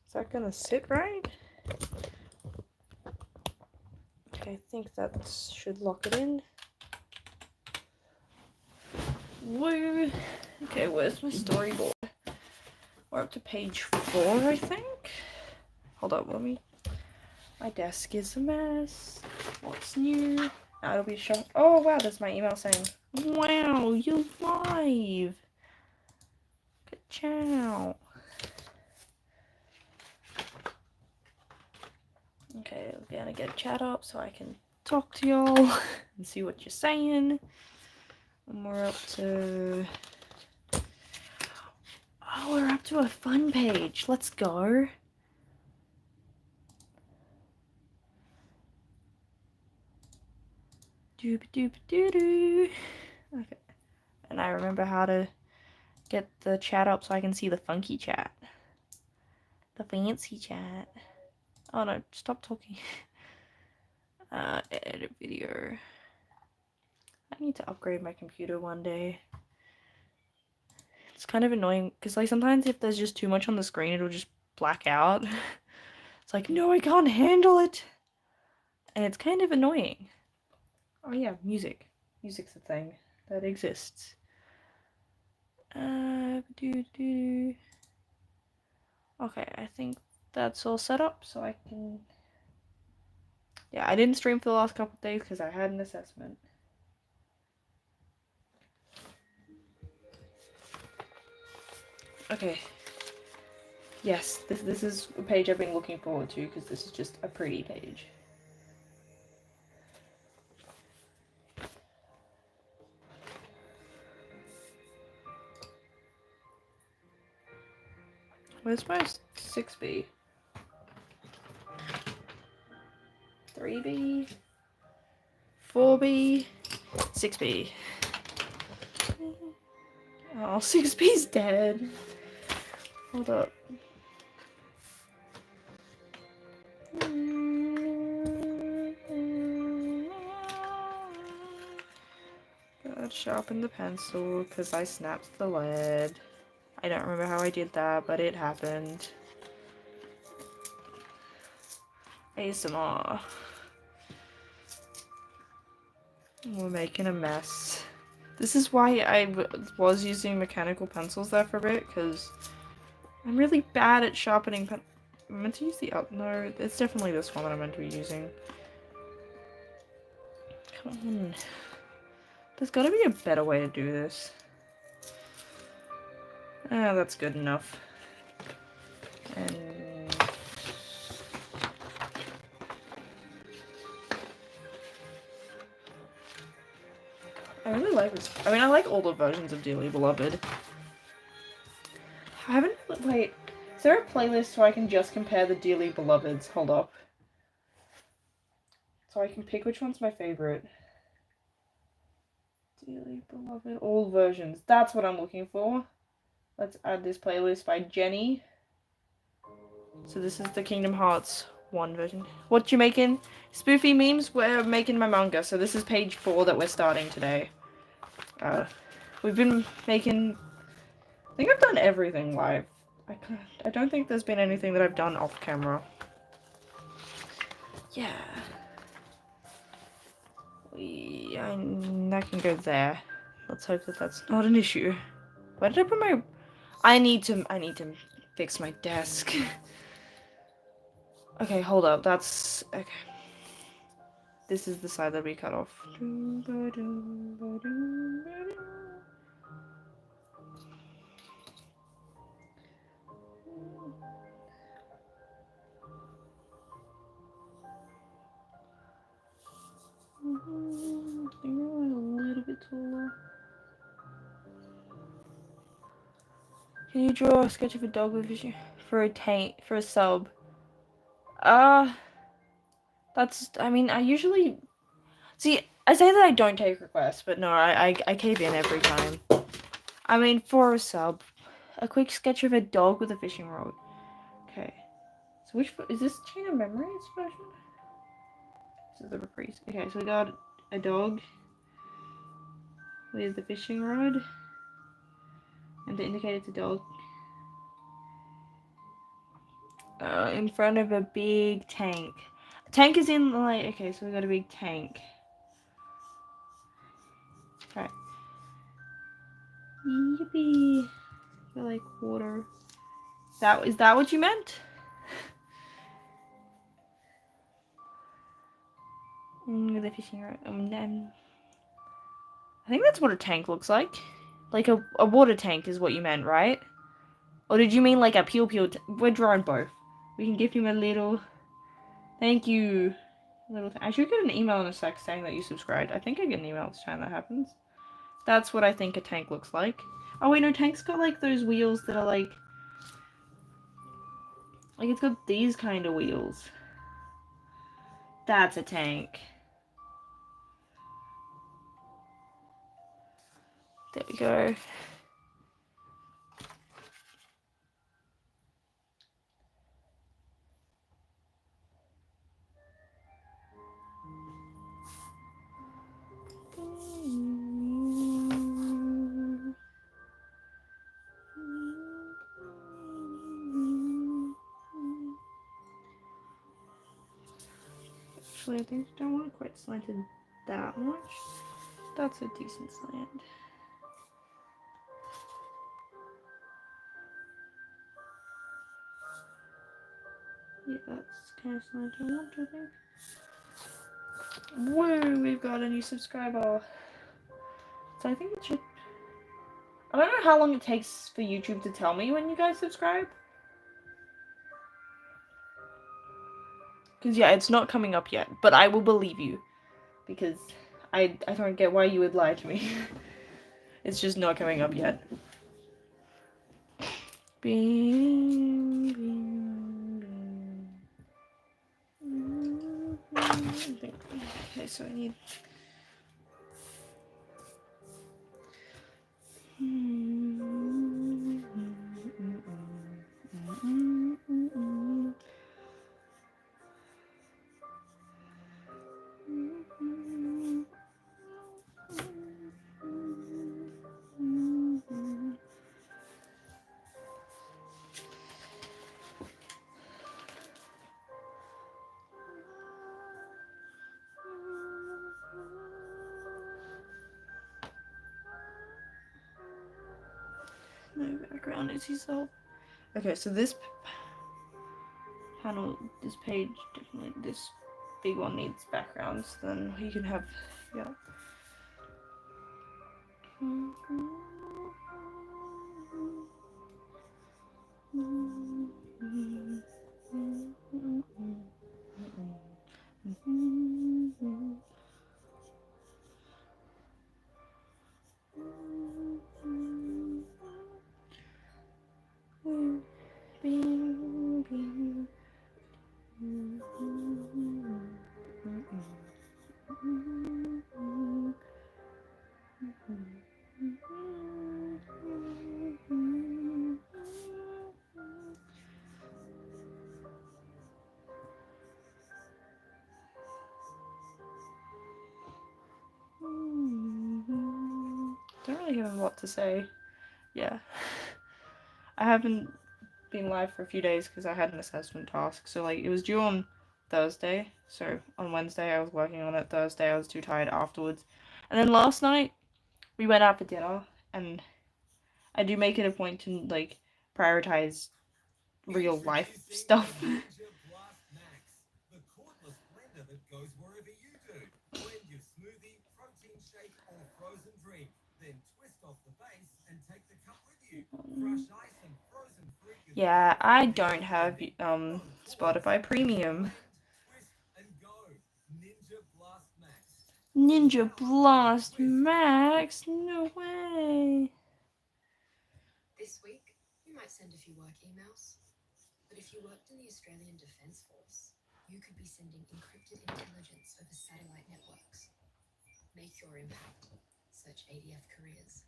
Is that gonna sit right? Okay, I think that should lock it in. Woo! Okay, where's my storyboard? We're up to page 4, I think. Hold up, let me. My desk is a mess. What's new? Now it'll be short. Oh wow, there's my email saying, "Wow, you're live." Good job. Okay, we're gonna get chat up so I can talk to y'all and see what you're saying. And we're up to. Oh, we're up to a fun page. Let's go. Doop doop doo doo. Okay. And I remember how to get the chat up so I can see the funky chat. The fancy chat. Oh no, stop talking. Edit video. I need to upgrade my computer one day. It's kind of annoying because like sometimes if there's just too much on the screen it'll just black out. It's like, no, I can't handle it. And it's kind of annoying. Oh yeah, music. Music's a thing that exists. Okay, I think that's all set up so I can... Yeah, I didn't stream for the last couple of days because I had an assessment. Okay. Yes, this is a page I've been looking forward to because this is just a pretty page. Where's my 6B? 3B? 4B? 6B. Oh, 6B's dead. Hold up. Gotta sharpen the pencil because I snapped the lead. I don't remember how I did that, but it happened. ASMR. We're making a mess. This is why I was using mechanical pencils there for a bit, because I'm really bad at sharpening pen- I'm meant to use the up. No, it's definitely this one that I'm meant to be using. Come on. There's gotta be a better way to do this. Ah, that's good enough. And... I really like this. I mean, I like all the versions of Dearly Beloved. I haven't... Wait. Is there a playlist so I can just compare the Dearly Beloveds? Hold up. So I can pick which one's my favorite. Dearly Beloved. All versions. That's what I'm looking for. Let's add this playlist by Jenny. So this is the Kingdom Hearts 1 version. What you making? Spoofy memes? We're making my manga. So this is page 4 that we're starting today. We've been making... I think I've done everything live. I don't think there's been anything that I've done off camera. Yeah. That can go there. Let's hope that that's not an issue. Where did I put my... I need to fix my desk. Okay, hold up. That's... Okay. This is the side that we cut off. A little bit taller. Can you draw a sketch of a dog with vision for a sub? That's... I mean, I usually... See, I say that I don't take requests, but no, I cave in every time. I mean, for a sub. A quick sketch of a dog with a fishing rod. Okay. So which... Is this Chain of Memories version? This is the reprise. Okay, so we got a dog with the fishing rod. And to indicate it's a dog. In front of a big tank. Tank is in like, okay, so we got a big tank. Right. Yippee. I like water. Is that what you meant? The fishing rod. I think that's what a tank looks like. Like a water tank is what you meant, right? Or did you mean like a peel? We're drawing both. We can give him a little. Thank you. I should get an email in a sec saying that you subscribed. I think I get an email each time that happens. That's what I think a tank looks like. Oh wait, no, tank's got like those wheels that are like it's got these kind of wheels. That's a tank. There we go. Actually, I think I don't want it quite slanted that much. That's a decent slant. Yeah, that's kind of slant I want, I think. Whoa, we've got a new subscriber. So I think it should... I don't know how long it takes for YouTube to tell me when you guys subscribe. Because yeah, it's not coming up yet. But I will believe you. Because I don't get why you would lie to me. It's just not coming up yet. Bing, bing, bing. Okay, so I need... No background is yourself. Okay, so this panel, this page, definitely, this big one needs backgrounds. Then you can have, yeah. Don't really have a lot to say. Yeah. I haven't been live for a few days because I had an assessment task. So like it was due on Thursday. So on Wednesday I was working on it. Thursday I was too tired afterwards. And then last night we went out for dinner, and I do make it a point to like prioritize real life stuff. Yeah, I don't have Spotify Premium. Ninja Blast Max? No way. This week, you might send a few work emails. But if you worked in the Australian Defence Force, you could be sending encrypted intelligence over satellite networks. Make your impact. Search ADF Careers.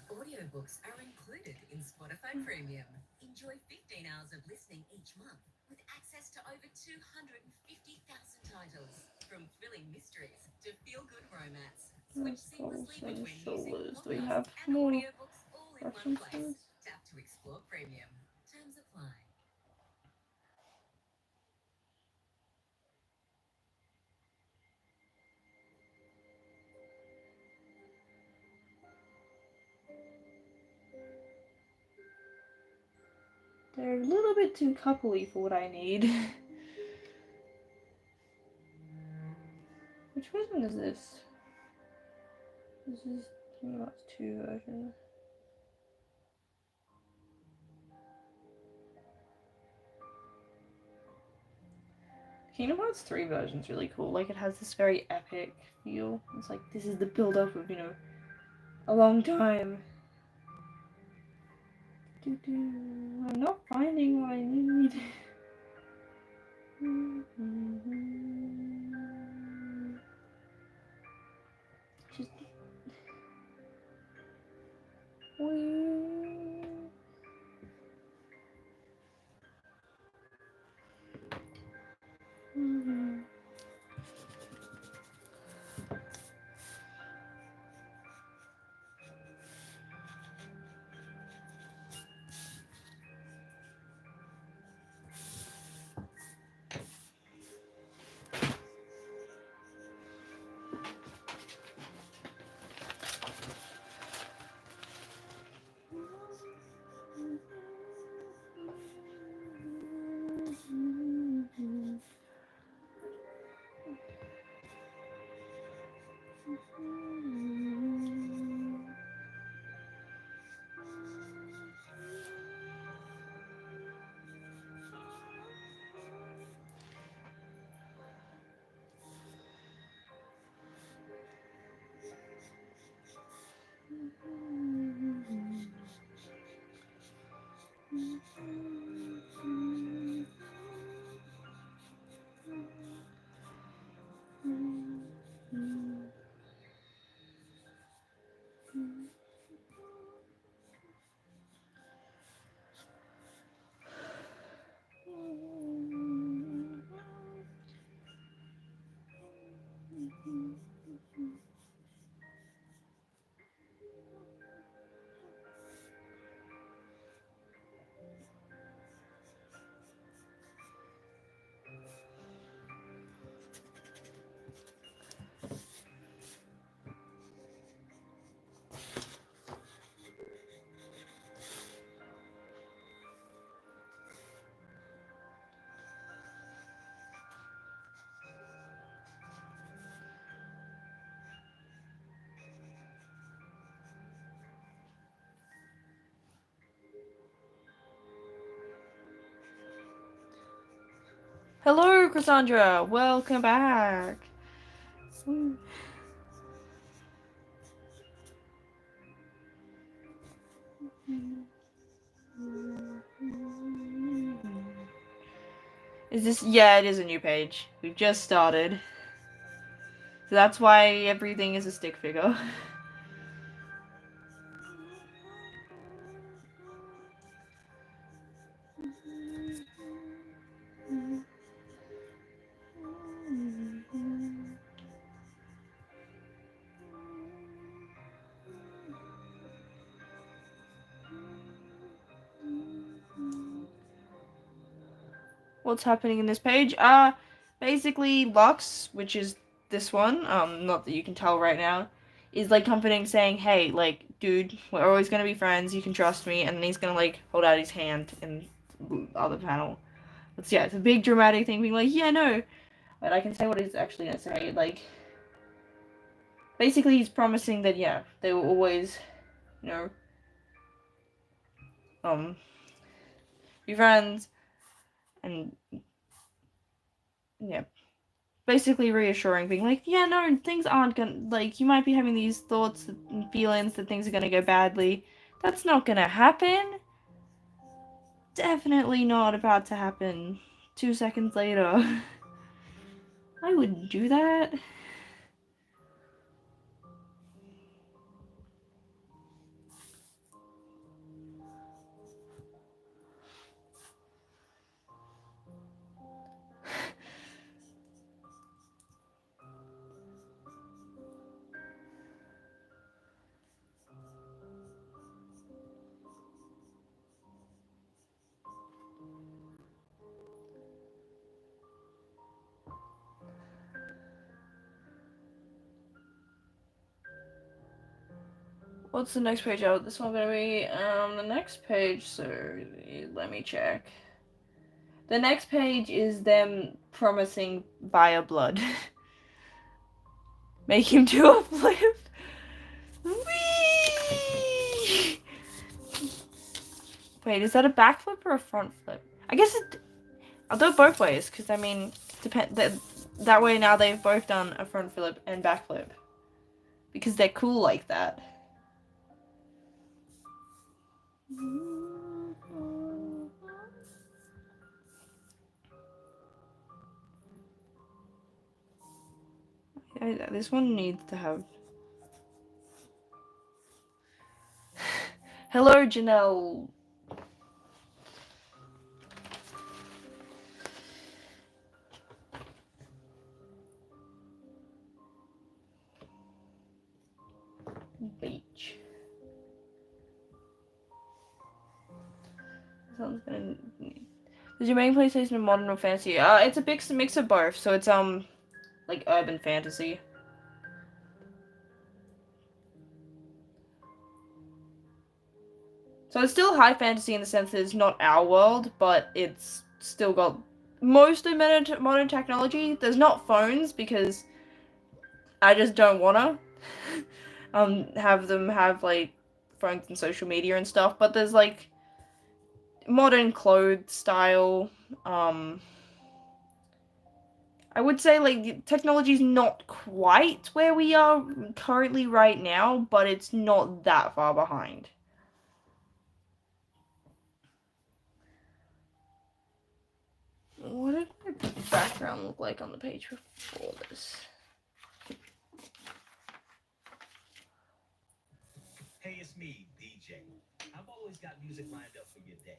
Audiobooks are included in Spotify Premium. Enjoy 15 hours of listening each month with access to over 250,000 titles. From thrilling mysteries to feel-good romance. Switch seamlessly between music, Do we have and more audiobooks all in one place. references? Tap to explore premium. Terms apply. They're a little bit too coupley for what I need. Which version is this? This is Kingdom Hearts 2 version. Kingdom Hearts 3 version's really cool. Like, it has this very epic feel. It's like, this is the build-up of, a long time. I'm not finding what I need. Just... Hello, Cassandra! Welcome back! Is this? Yeah, it is a new page. We've just started. So that's why everything is a stick figure. What's happening in this page? Basically Lux, which is this one, not that you can tell right now, is like comforting, saying, hey, like, dude, we're always gonna be friends, you can trust me, and then he's gonna like hold out his hand in the other panel. But yeah, it's a big dramatic thing, being like, yeah, no, but I can say what he's actually gonna say, like, basically he's promising that, yeah, they will always, you know, be friends, and yeah, basically reassuring, being like, yeah, no, things aren't gonna, like, you might be having these thoughts and feelings that things are gonna go badly. That's not gonna happen. Definitely not about to happen 2 seconds later. I wouldn't do that. What's the next page out? This one gonna be the next page. So let me check. The next page is them promising via blood. Make him do a flip. Whee! Wait, is that a backflip or a front flip? I guess I'll do it both ways because I mean, that way now they've both done a front flip and backflip because they're cool like that. This one needs to have. Hello, Janelle. Beach. Sounds gonna. Is your main PlayStation a modern or fantasy? It's a big mix of both. So it's like urban fantasy. So it's still high fantasy in the sense that it's not our world, but it's still got mostly modern technology. There's not phones because I just don't wanna have them have like phones and social media and stuff. But there's like modern clothes style. I would say like technology's not quite where we are currently right now, but it's not that far behind. What did my background look like on the page before this? Hey, it's me, DJ. I've always got music lined up for your day.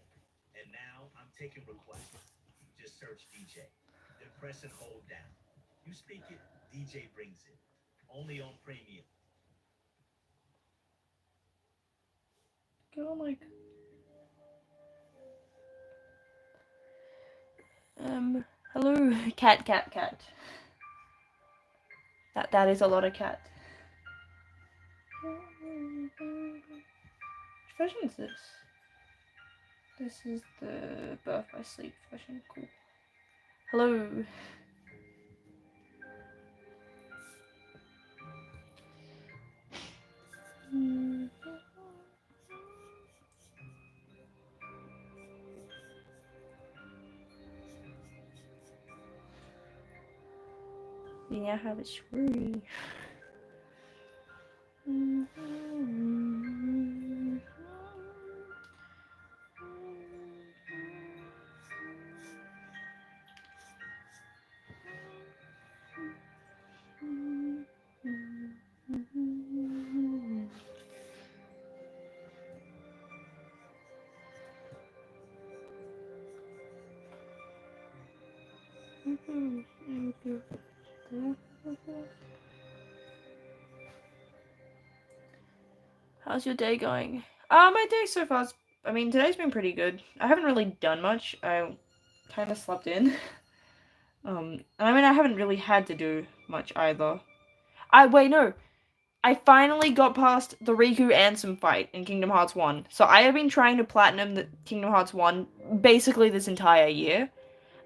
And now I'm taking requests. Just search DJ. Then press and hold down. You speak it, DJ brings it. Only on Premium. Go like hello, cat. That is a lot of cat. Which version is this? This is the Birth by Sleep version. Cool. Hello. We now have a swirly. How's your day going? My day so far I mean, today's been pretty good. I haven't really done much. I kind of slept in. I mean, I haven't really had to do much either. Wait, no. I finally got past the Riku Ansem fight in Kingdom Hearts 1. So I have been trying to platinum the Kingdom Hearts 1 basically this entire year.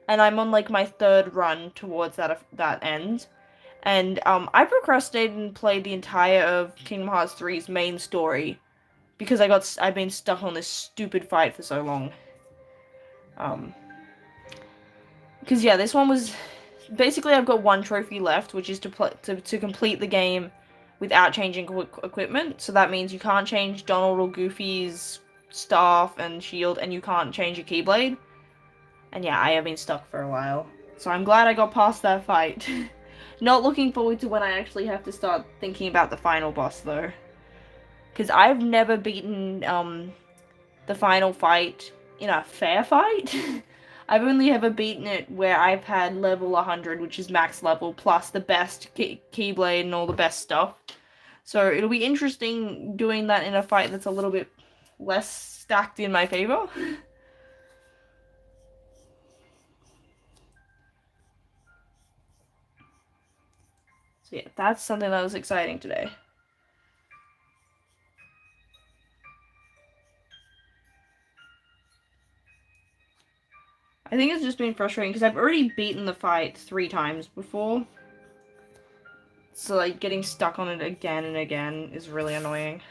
And I'm on like my third run towards that end. And I procrastinated and played the entire of Kingdom Hearts 3's main story because I've been stuck on this stupid fight for so long. Because yeah, this one was basically I've got one trophy left, which is to complete the game without changing equipment. So that means you can't change Donald or Goofy's staff and shield, and you can't change your Keyblade. And yeah, I have been stuck for a while. So I'm glad I got past that fight. Not looking forward to when I actually have to start thinking about the final boss, though. Because I've never beaten the final fight in a fair fight. I've only ever beaten it where I've had level 100, which is max level, plus the best Keyblade and all the best stuff. So it'll be interesting doing that in a fight that's a little bit less stacked in my favor. So yeah, that's something that was exciting today. I think it's just been frustrating because I've already beaten the fight 3 times before. So, like, getting stuck on it again and again is really annoying.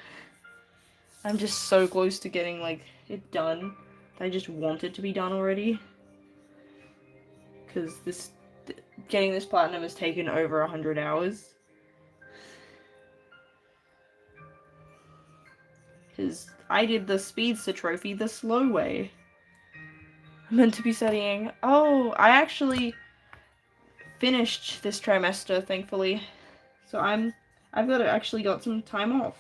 I'm just so close to getting, like, it done. I just want it to be done already. Because getting this platinum has taken over 100 hours. Because I did the speedster trophy the slow way. I'm meant to be studying. Oh, I actually finished this trimester, thankfully. So I've actually got some time off.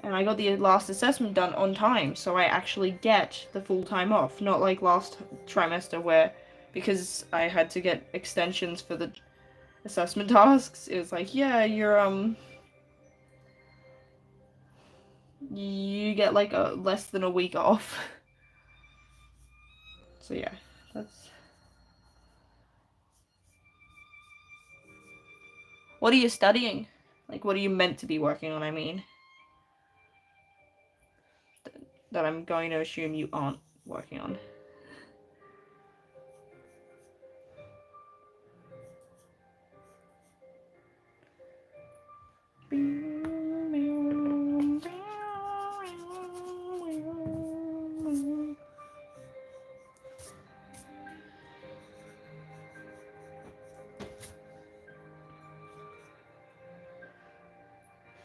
And I got the last assessment done on time, so I actually get the full time off. Not like last trimester where, because I had to get extensions for the assessment tasks, it was like, yeah, you get like less than a week off. So yeah, that's... What are you studying? Like, what are you meant to be working on, I mean? That I'm going to assume you aren't working on.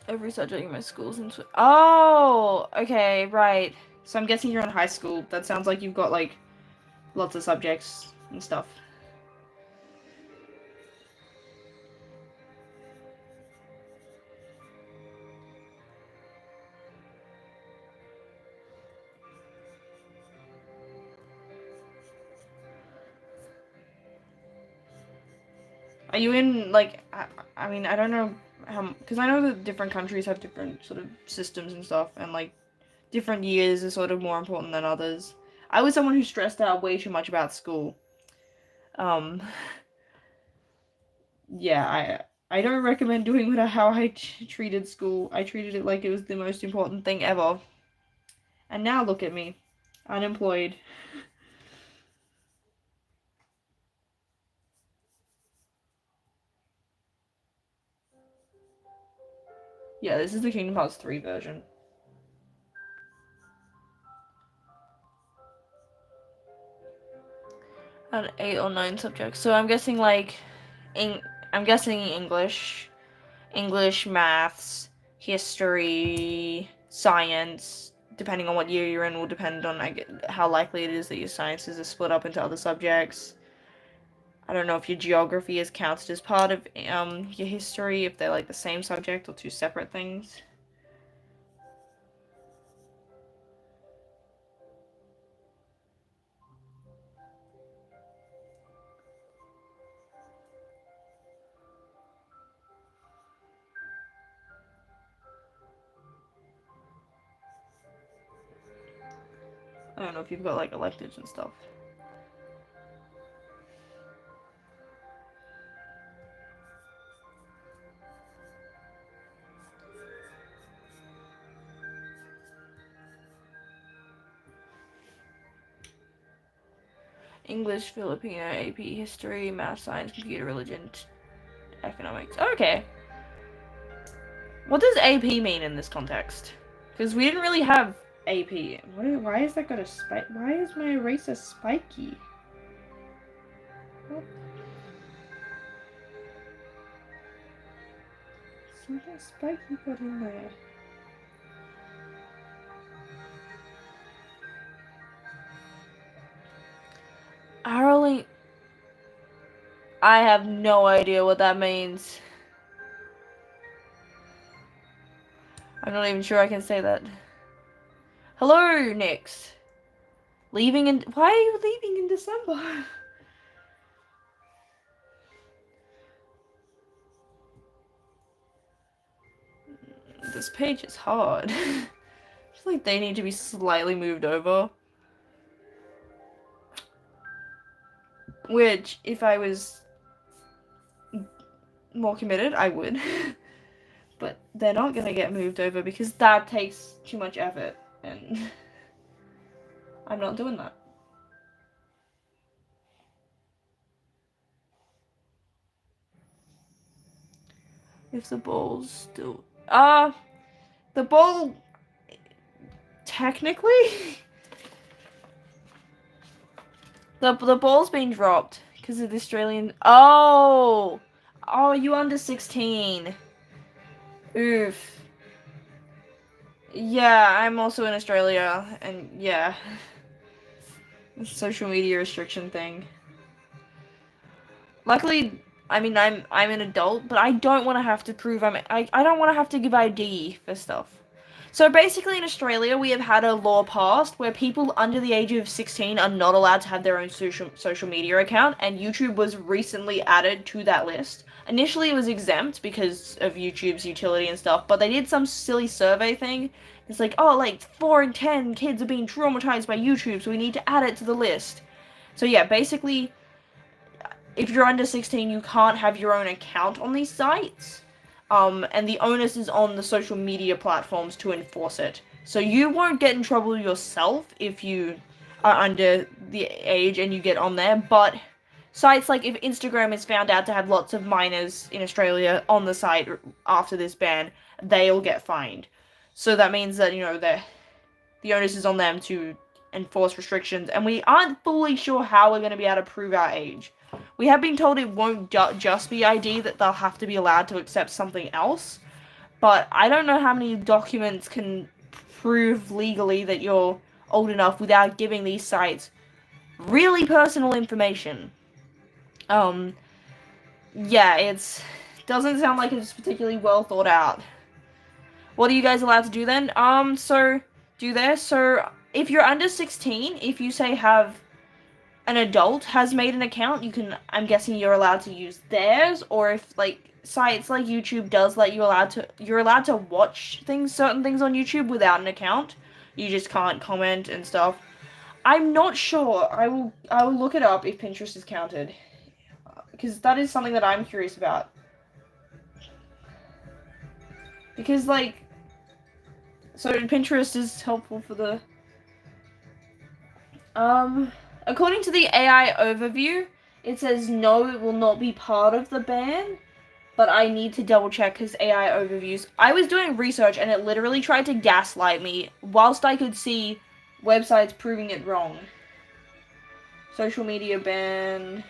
Every subject in my school's in... Oh! Okay, right. So I'm guessing you're in high school. That sounds like you've got, like, lots of subjects and stuff. Are you in, like... I mean, I don't know how... Because I know that different countries have different sort of systems and stuff, and, like, different years are sort of more important than others. I was someone who stressed out way too much about school. Yeah, I don't recommend doing how I treated school. I treated it like it was the most important thing ever. And now look at me, unemployed. Yeah, this is the Kingdom Hearts 3 version. Had 8 or 9 subjects. So I'm guessing like I'm guessing English, maths, history, science, depending on what year you're in will depend on how likely it is that your sciences are split up into other subjects. I don't know if your geography is counted as part of your history, if they're like the same subject or 2 separate things. I don't know if you've got like electives and stuff. English, Filipino, AP, history, math, science, computer, religion, economics. Okay. What does AP mean in this context? Because we didn't really have AP. Why is that got a spike? Why is my eraser spiky? What? Something spiky got in there. Arrowing. I have no idea what that means. I'm not even sure I can say that. Hello, Nyx. Leaving in... Why are you leaving in December? This page is hard. I feel like they need to be slightly moved over. Which, if I was more committed, I would. But they're not gonna get moved over because that takes too much effort. And I'm not doing that. If the ball's still... the ball... Technically... the ball's been dropped. Because of the Australian... Oh! Oh, you under 16. Oof. Yeah, I'm also in Australia, and yeah. Social media restriction thing. Luckily, I mean, I'm an adult, but I don't want to have to prove I don't want to have to give ID for stuff. So basically, in Australia, we have had a law passed where people under the age of 16 are not allowed to have their own social media account, and YouTube was recently added to that list. Initially, it was exempt because of YouTube's utility and stuff, but they did some silly survey thing. It's like, oh, like 4 in 10 kids are being traumatized by YouTube, so we need to add it to the list. So yeah, basically, if you're under 16, you can't have your own account on these sites. And the onus is on the social media platforms to enforce it. So you won't get in trouble yourself if you are under the age and you get on there, but sites like if Instagram is found out to have lots of minors in Australia on the site after this ban, they'll get fined. So that means that, the onus is on them to enforce restrictions, and we aren't fully sure how we're going to be able to prove our age. We have been told it won't just be ID, that they'll have to be allowed to accept something else. But I don't know how many documents can prove legally that you're old enough without giving these sites really personal information. Yeah, doesn't sound like it's particularly well thought out. What are you guys allowed to do then? So if you're under 16, if you say have an adult has made an account, I'm guessing you're allowed to use theirs, or if like sites like YouTube does let you're allowed to watch certain things on YouTube without an account. You just can't comment and stuff. I'm not sure. I will look it up if Pinterest is counted, because that is something that I'm curious about. Because so Pinterest is helpful for the according to the AI overview, it says no, it will not be part of the ban, but I need to double check because AI overviews. I was doing research and it literally tried to gaslight me whilst I could see websites proving it wrong. Social media ban.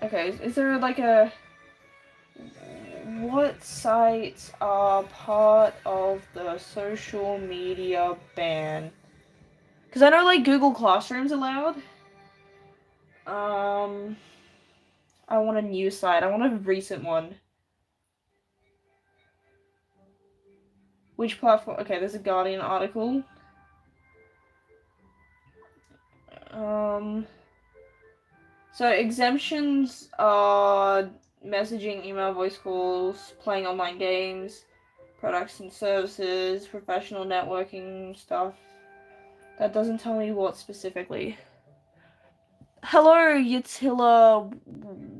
Okay, is there what sites are part of the social media ban? Because I know, Google Classroom's allowed. I want a new site. I want a recent one. Which platform? Okay, there's a Guardian article. So exemptions are messaging, email, voice calls, playing online games, products and services, professional networking stuff. That doesn't tell me what specifically. Hello, Yatila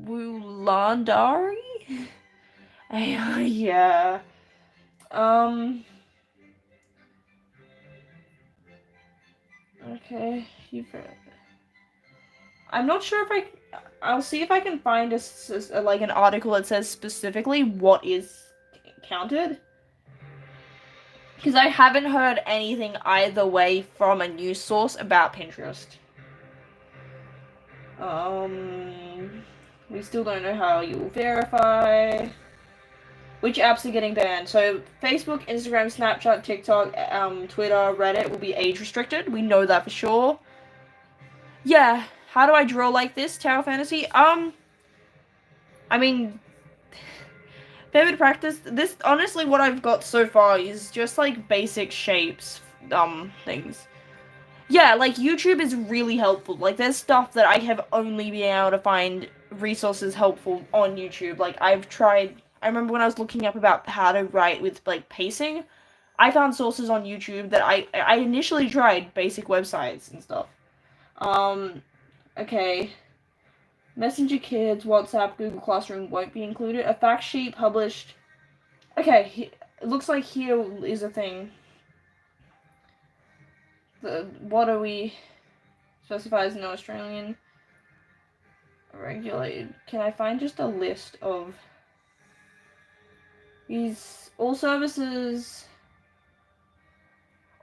Wulandari? Yeah. Okay, I'm not sure if I'll see if I can find an article that says specifically what is counted. Because I haven't heard anything either way from a news source about Pinterest. We still don't know how you verify. Which apps are getting banned? So Facebook, Instagram, Snapchat, TikTok, Twitter, Reddit will be age restricted. We know that for sure. Yeah. How do I draw like this, Tower Fantasy? I mean, favorite practice. This, honestly, what I've got so far is just, basic shapes, things. Yeah, YouTube is really helpful. There's stuff that I have only been able to find resources helpful on YouTube. I've tried... I remember when I was looking up about how to write with, pacing, I found sources on YouTube that I initially tried basic websites and stuff. Okay. Messenger Kids, WhatsApp, Google Classroom won't be included. A fact sheet published... Okay, it looks like here is a thing. What are we... Specifies no Australian... regulated. Can I find just a list of these all services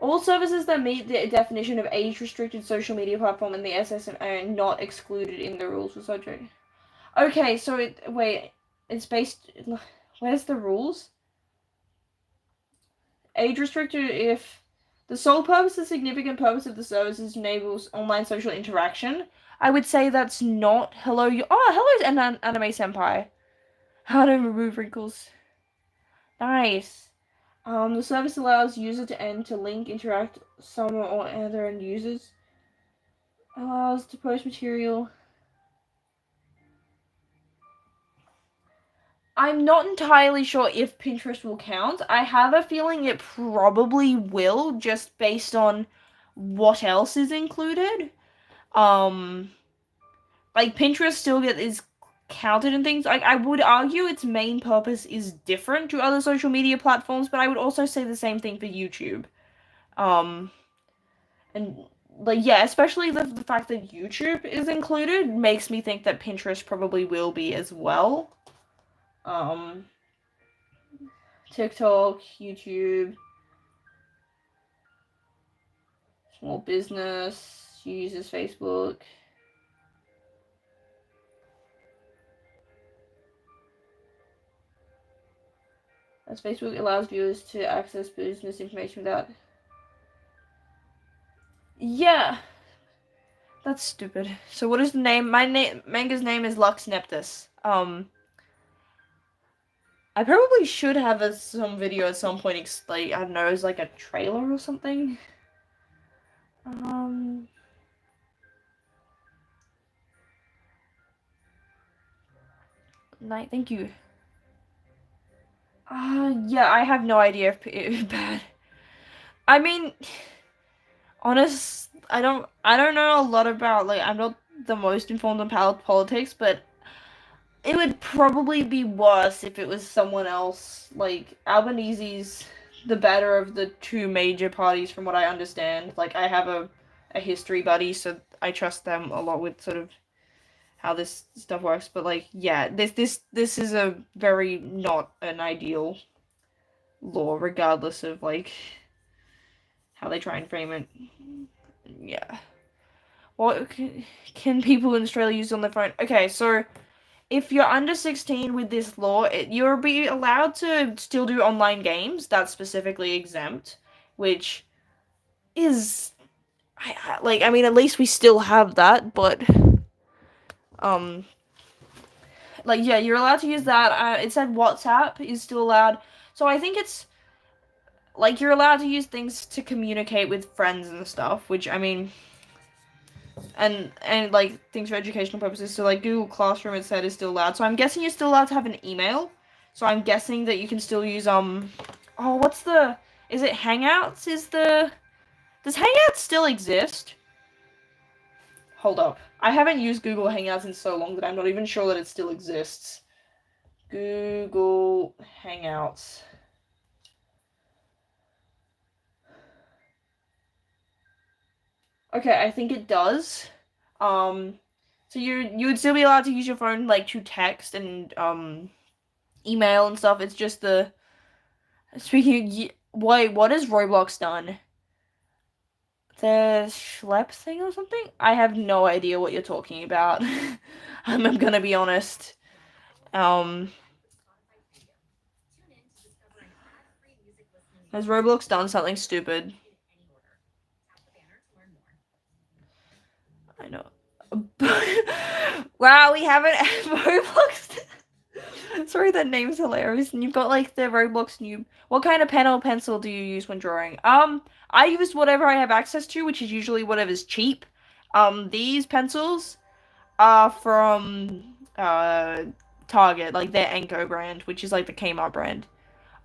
that meet the definition of age-restricted social media platform in the SSM are not excluded in the rules for subject. Okay, so it's based. Where's the rules? Age-restricted if the sole purpose, the significant purpose of the service is enables online social interaction. I would say that's not hello. Hello, anime senpai. How to remove wrinkles. Nice. The service allows user to end to link, interact, some or other end users. Allows to post material. I'm not entirely sure if Pinterest will count. I have a feeling it probably will, just based on what else is included. Like Pinterest still is counted in things. Like I would argue its main purpose is different to other social media platforms, but I would also say the same thing for YouTube. And like yeah, especially the fact that YouTube is included makes me think that Pinterest probably will be as well. TikTok, YouTube, small business uses Facebook. As Facebook allows viewers to access business information without. Yeah, that's stupid. So what is the name? Manga's name is Lux Neptus. I probably should have some video at some point, like, I don't know, as like a trailer or something. Night, thank you. Yeah, I have no idea if it's bad. I mean, I don't know a lot about, like, I'm not the most informed on politics, but it would probably be worse if it was someone else. Like, Albanese's the better of the two major parties from what I understand. Like, I have a history buddy, so I trust them a lot with sort of how this stuff works. But, like, yeah, this is a very not an ideal law, regardless of, like, how they try and frame it. Yeah. What can people in Australia use on their phone? Okay, so if you're under 16 with this law, you'll be allowed to still do online games. That's specifically exempt, which is, I mean, at least we still have that, but, like, yeah, you're allowed to use that. It said WhatsApp is still allowed. So I think it's, like, you're allowed to use things to communicate with friends and stuff, which, I mean, and like, things for educational purposes. So, like, Google Classroom, it said, is still allowed. So I'm guessing you're still allowed to have an email. So I'm guessing that you can still use, is it Hangouts? Does Hangouts still exist? Hold up. I haven't used Google Hangouts in so long that I'm not even sure that it still exists. Google Hangouts. Okay, I think it does. So you would still be allowed to use your phone, like, to text and email and stuff. It's just speaking. Wait, what has Roblox done? The Schlep thing or something? I have no idea what you're talking about. I'm gonna be honest. Has Roblox done something stupid? I know. Wow, we haven't Roblox. Sorry, that name's hilarious. And you've got, like, the Roblox noob. What kind of pen or pencil do you use when drawing? I use whatever I have access to, which is usually whatever's cheap. These pencils are from Target, like their Enco brand, which is like the Kmart brand.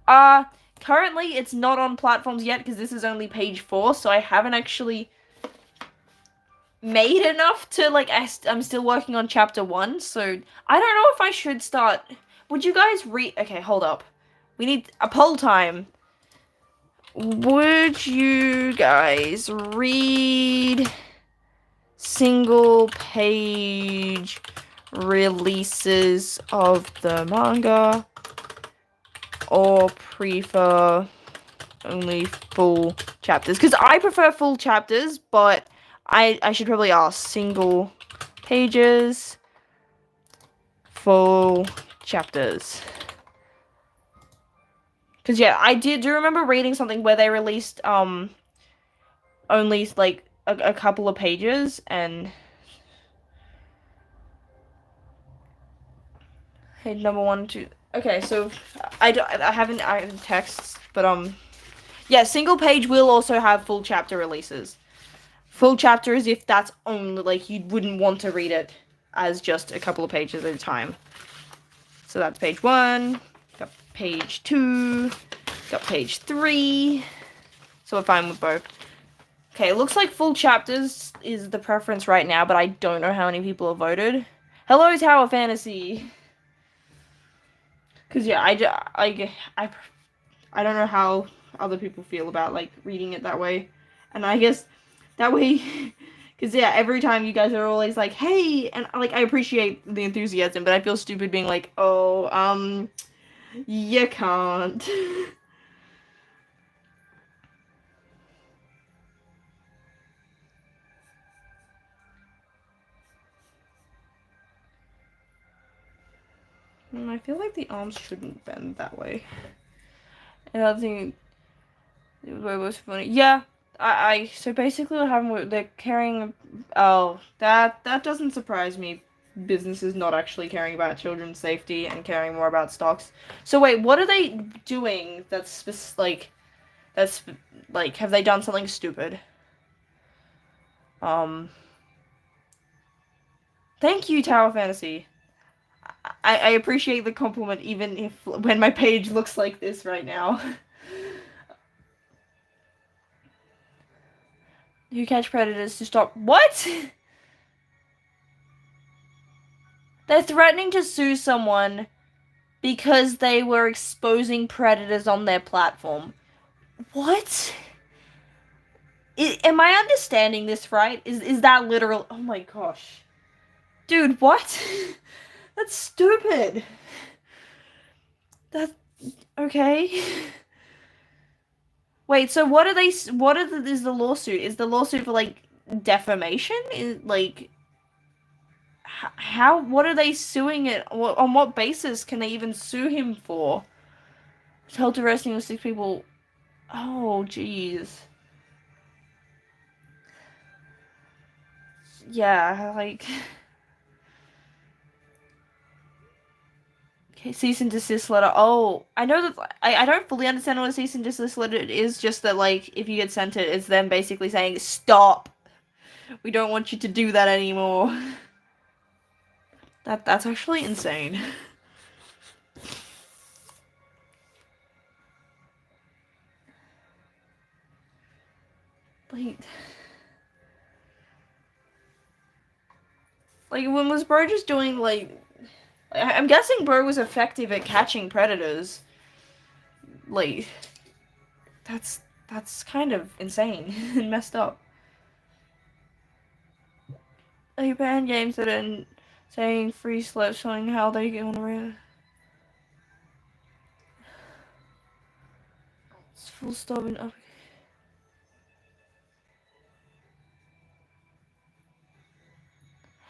Currently it's not on platforms yet because this is only page 4, so I haven't actually made enough to, like, I'm still working on chapter 1, so I don't know if I should start. Would you guys read? Okay, hold up. We need a poll time. Would you guys read single page releases of the manga or prefer only full chapters? Because I prefer full chapters, but I should probably ask single pages, full chapters. Because yeah, I do remember reading something where they released only like a couple of pages, and hey, number one, two. Okay, so I haven't texts, but yeah, single page will also have full chapter releases. Full chapter is if that's only like you wouldn't want to read it as just a couple of pages at a time. So that's page 1, got page 2, got page 3. So we're fine with both. Okay, it looks like full chapters is the preference right now, but I don't know how many people have voted. Hello, Tower Fantasy. Cause yeah, I don't know how other people feel about like reading it that way, and I guess that way, cause yeah, every time you guys are always like, hey, and like I appreciate the enthusiasm, but I feel stupid being like, oh, you can't. I feel like the arms shouldn't bend that way. Another thing, it was funny. Yeah, so basically what happened, they're carrying, oh, that doesn't surprise me. Businesses not actually caring about children's safety and caring more about stocks. So wait, what are they doing that's like, have they done something stupid? Thank you, Tower Fantasy. I appreciate the compliment even if when my page looks like this right now. Who catch predators to stop? What? They're threatening to sue someone because they were exposing predators on their platform. What? Am I understanding this right? Is that literal? Oh my gosh. Dude, what? That's stupid. That's okay. Wait, so what are they? Is the lawsuit? Is the lawsuit for like defamation? Is like how? What are they suing it? On what basis can they even sue him for? Held to arresting the 6 people. Oh, jeez. Yeah, like. Okay, cease and desist letter. Oh, I know that I don't fully understand what a cease and desist letter is, just that like if you get sent it, it's them basically saying stop. We don't want you to do that anymore. That's actually insane. Like when was bro just doing like I'm guessing bro was effective at catching predators. Like that's kind of insane and messed up. They ban games that are saying free slips showing how they get on around. It's full stop and up.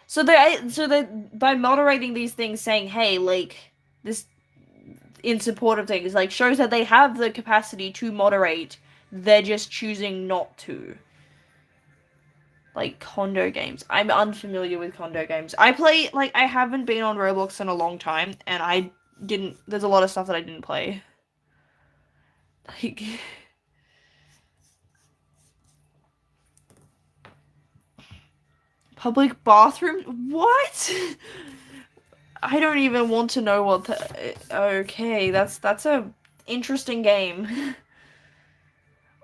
So they by moderating these things, saying, "Hey, like this in support of things," like shows that they have the capacity to moderate. They're just choosing not to. Like condo games, I'm unfamiliar with condo games. I haven't been on Roblox in a long time, and I didn't. There's a lot of stuff that I didn't play. Like. Public bathroom? What? I don't even want to know what okay, that's a interesting game.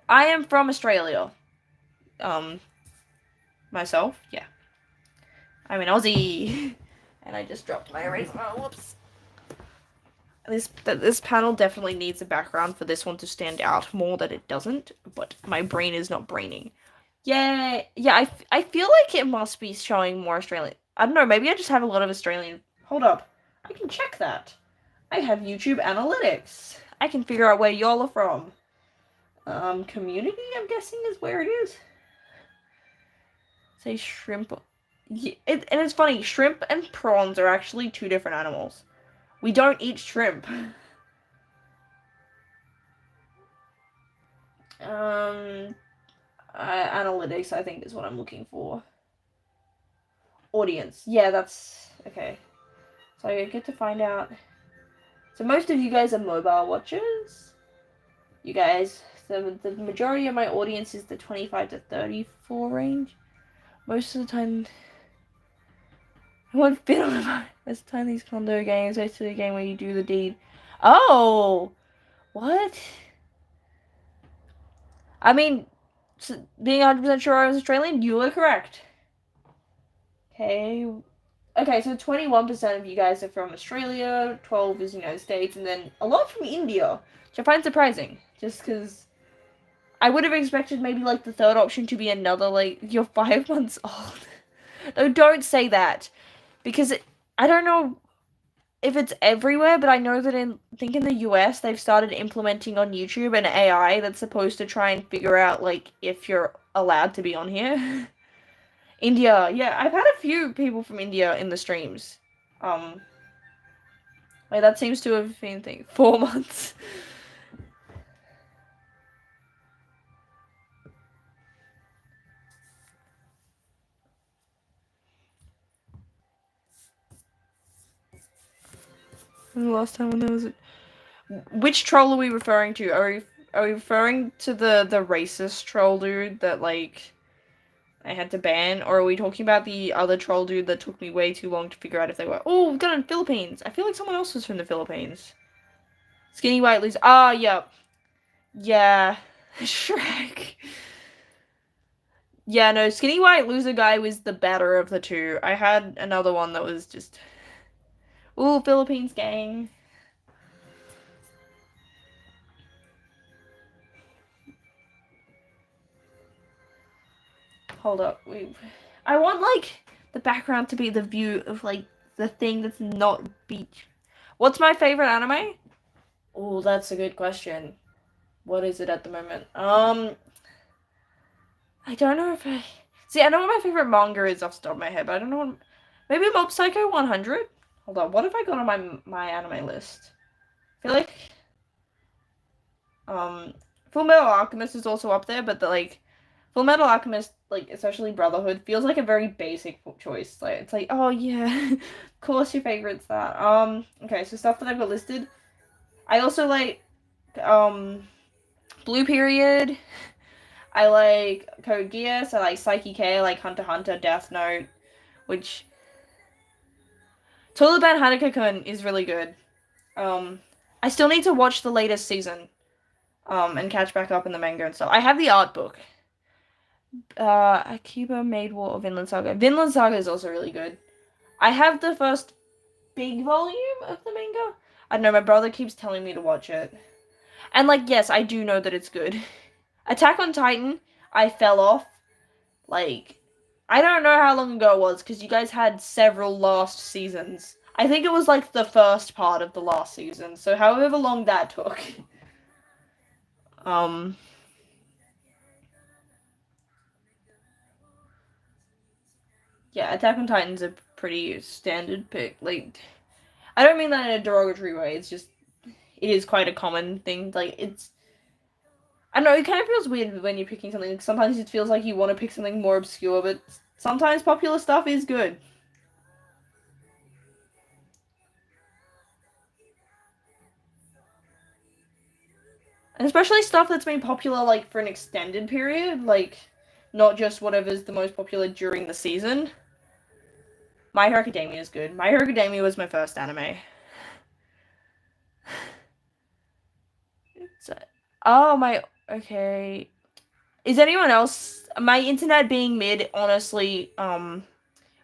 I am from Australia. Myself? Yeah. I'm an Aussie. And I just dropped my eraser. Oh, whoops. This panel definitely needs a background for this one to stand out more that it doesn't, but my brain is not braining. Yeah, I feel like it must be showing more Australian. I don't know, maybe I just have a lot of Australian. Hold up. I can check that. I have YouTube analytics. I can figure out where y'all are from. Community, I'm guessing, is where it is. Say shrimp. Yeah, and it's funny, shrimp and prawns are actually two different animals. We don't eat shrimp. Analytics, I think, is what I'm looking for. Audience. Yeah, that's okay. So I get to find out. So most of you guys are mobile watchers. You guys, the majority of my audience is the 25 to 34 range. Most of the time, I won't fit on it. Most of the time, these condo games, basically a game where you do the deed. Oh! What? I mean, being 100% sure I was Australian, you were correct. Okay. Okay, so 21% of you guys are from Australia, 12 is United States, and then a lot from India, which I find surprising, just because I would have expected maybe, like, the third option to be another, like, you're 5 months old. No, don't say that, because I don't know if it's everywhere, but I know that in the US, they've started implementing on YouTube an AI that's supposed to try and figure out, like, if you're allowed to be on here. India, yeah, I've had a few people from India in the streams. Wait, that seems to have been 4 months. The last time when there was which troll are we referring to? Are we referring to the racist troll dude that, like, I had to ban, or are we talking about the other troll dude that took me way too long to figure out if they were? Oh, we've done in Philippines. I feel like someone else was from the Philippines. Skinny white loser. Ah, yep. Yeah. Shrek. Yeah, no, skinny white loser guy was the better of the two. I had another one that was just... Ooh, Philippines gang. Hold up. I want, like, the background to be the view of, like, the thing that's not beach. What's my favorite anime? Oh, that's a good question. What is it at the moment? I don't know if I... See, I know what my favorite manga is off the top of my head, but I don't know what... Maybe Mob Psycho 100? Hold on, what have I got on my anime list? I feel like... Full Metal Alchemist is also up there, but like... Full Metal Alchemist, like, especially Brotherhood, feels like a very basic choice. Like, it's like, oh yeah, of course your favorite's that. Okay, so stuff that I've got listed. I also like, Blue Period. I like Code Geass. I like Psyche K. I like Hunter x Hunter, Death Note, which... Taliban Hanako-kun is really good. I still need to watch the latest season, and catch back up in the manga and stuff. I have the art book. Akiba Maid War of Vinland Saga. Vinland Saga is also really good. I have the first big volume of the manga. I don't know, my brother keeps telling me to watch it. And, like, yes, I do know that it's good. Attack on Titan, I fell off. Like, I don't know how long ago it was, because you guys had several last seasons. I think it was, like, the first part of the last season, so however long that took. Yeah, Attack on Titan's a pretty standard pick. Like, I don't mean that in a derogatory way, it's just, it is quite a common thing. Like, it's, I don't know, it kind of feels weird when you're picking something. Like, sometimes it feels like you want to pick something more obscure, but sometimes popular stuff is good. And especially stuff that's been popular, like, for an extended period, like, not just whatever's the most popular during the season. My Hero Academia is good. My Hero Academia was my first anime. Okay. Is anyone else... My internet being mid, honestly,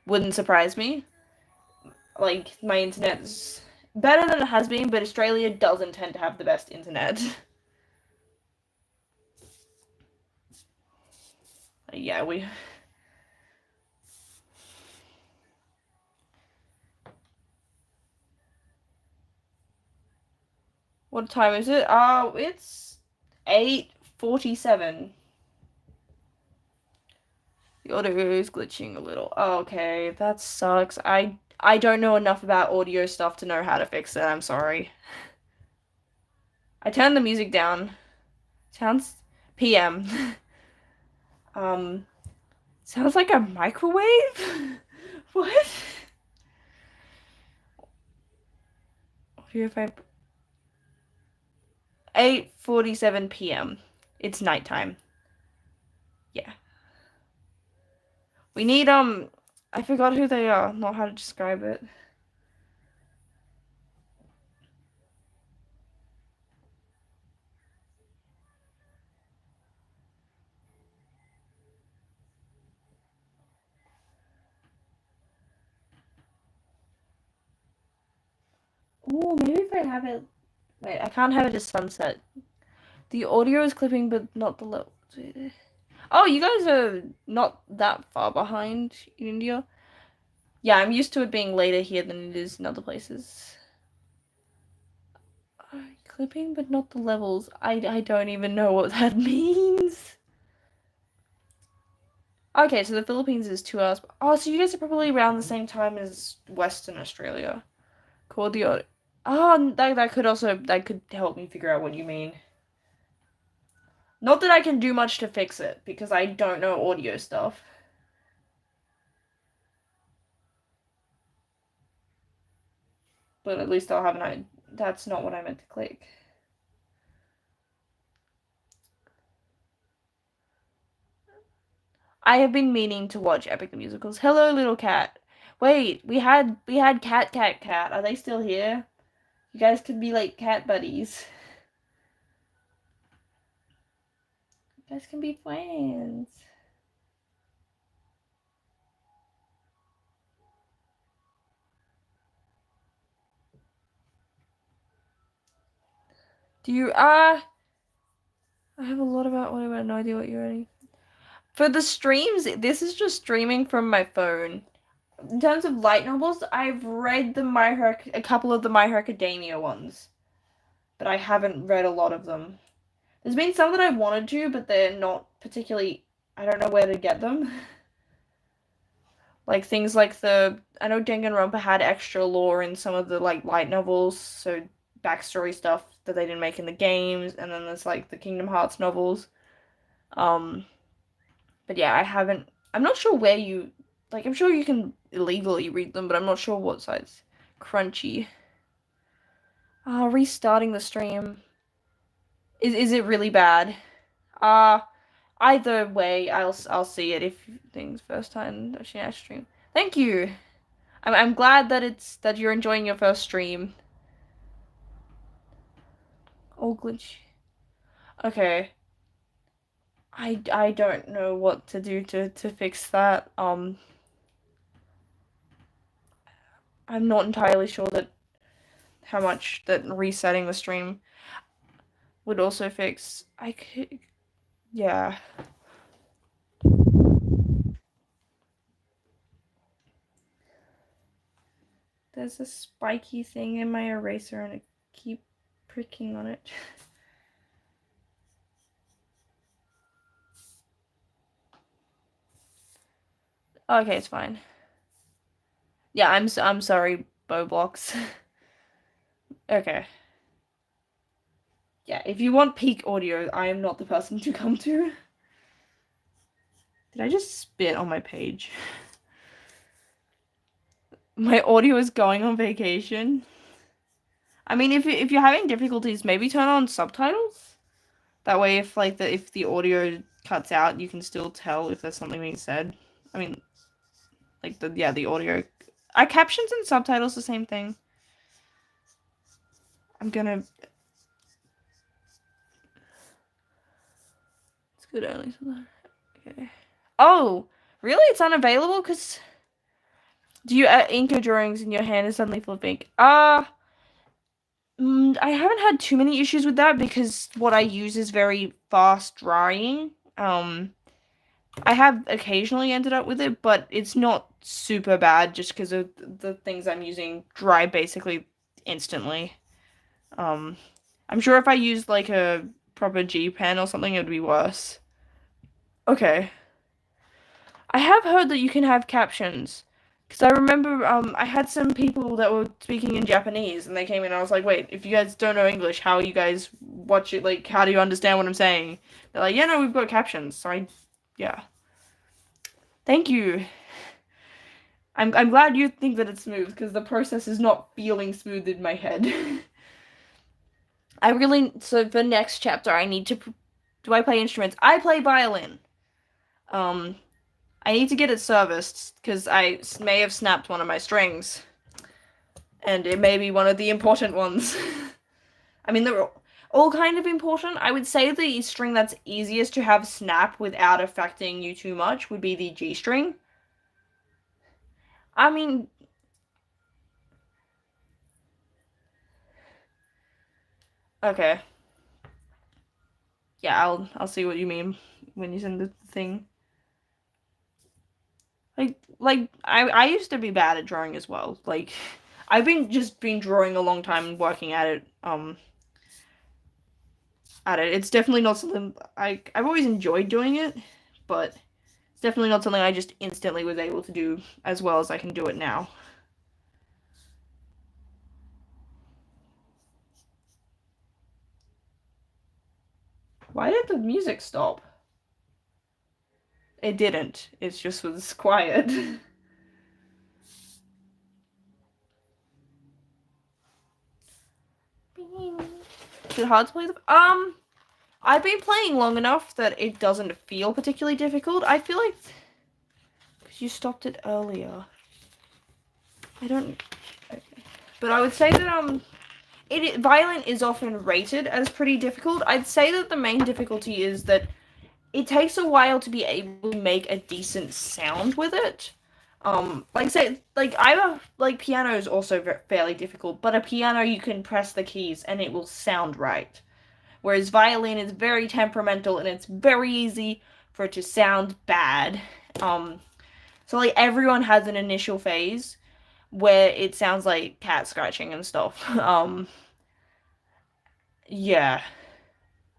wouldn't surprise me. Like, my internet's better than it has been, but Australia doesn't tend to have the best internet. Yeah, What time is it? It's 8:47. The audio is glitching a little. Oh, okay, that sucks. I don't know enough about audio stuff to know how to fix it. I'm sorry. I turned the music down. Sounds PM. Sounds like a microwave? What? Audio 8:47 p.m. It's nighttime. Yeah. We need I forgot who they are, not how to describe it. Ooh, maybe if I have it. Wait, I can't have it as sunset. The audio is clipping, but not the level. Oh, you guys are not that far behind in India. Yeah, I'm used to it being later here than it is in other places. Clipping, but not the levels. I don't even know what that means. Okay, so the Philippines is 2 hours. Oh, so you guys are probably around the same time as Western Australia. Cool, the audio. Oh, that could help me figure out what you mean. Not that I can do much to fix it, because I don't know audio stuff. But at least I'll have an idea. That's not what I meant to click. I have been meaning to watch Epic the Musicals. Hello, little cat. Wait, we had cat. Are they still here? You guys could be like cat buddies. You guys can be friends. Do you I have a lot about what I have no idea what you're reading. For the streams, this is just streaming from my phone. In terms of light novels, I've read a couple of the My Hero Academia ones, but I haven't read a lot of them. There's been some that I wanted to, but they're not particularly. I don't know where to get them. Like things like I know Danganronpa had extra lore in some of the like light novels, so backstory stuff that they didn't make in the games, and then there's like the Kingdom Hearts novels. But yeah, I'm not sure where you like. I'm sure you can illegally read them, but I'm not sure what sites. Crunchy. Restarting the stream. Is it really bad? Either way, I'll see it if things first time I stream. Thank you. I'm glad that you're enjoying your first stream. Oh, glitch. Okay. I don't know what to do to fix that. I'm not entirely sure that how much that resetting the stream would also fix. I could, yeah. There's a spiky thing in my eraser and I keep pricking on it. Okay, it's fine. Yeah, I'm sorry, Bowblocks. Okay. Yeah, if you want peak audio, I am not the person to come to. Did I just spit on my page? My audio is going on vacation. I mean, if you're having difficulties, maybe turn on subtitles. That way, if the audio cuts out, you can still tell if there's something being said. I mean, like the audio. Are captions and subtitles the same thing? I'm gonna. It's good only. Okay. Oh, really? It's unavailable? Cause do you ink your drawings and your hand is suddenly full of ink? I haven't had too many issues with that because what I use is very fast drying. I have occasionally ended up with it, but it's not super bad just because of the things I'm using dry basically instantly. I I'm sure if I used like a proper G pen or something, it would be worse. Okay. I have heard that you can have captions. Because I remember I had some people that were speaking in Japanese and they came in and I was like, wait, if you guys don't know English, how are you guys watch it? Like, how do you understand what I'm saying? They're like, yeah, no, we've got captions. So yeah. Thank you. I'm glad you think that it's smooth because the process is not feeling smooth in my head. So for next chapter, I need to, do I play instruments? I play violin. Um, I need to get it serviced because I may have snapped one of my strings. And it may be one of the important ones. I mean, they're all kind of important. I would say the string that's easiest to have snap without affecting you too much would be the G string. I mean, okay. Yeah, I'll see what you mean when you send the thing. I used to be bad at drawing as well. Like I've been drawing a long time and working at it. It's definitely not something I've always enjoyed doing it, but it's definitely not something I just instantly was able to do as well as I can do it now. Why did the music stop? It didn't. It just was quiet. Is it hard to play the I've been playing long enough that it doesn't feel particularly difficult. I feel like because you stopped it earlier. I don't. Okay. But I would say that violin is often rated as pretty difficult. I'd say that the main difficulty is that it takes a while to be able to make a decent sound with it. Like piano is also fairly difficult, but a piano you can press the keys and it will sound right. Whereas violin is very temperamental and it's very easy for it to sound bad. So like everyone has an initial phase where it sounds like cat scratching and stuff. Yeah.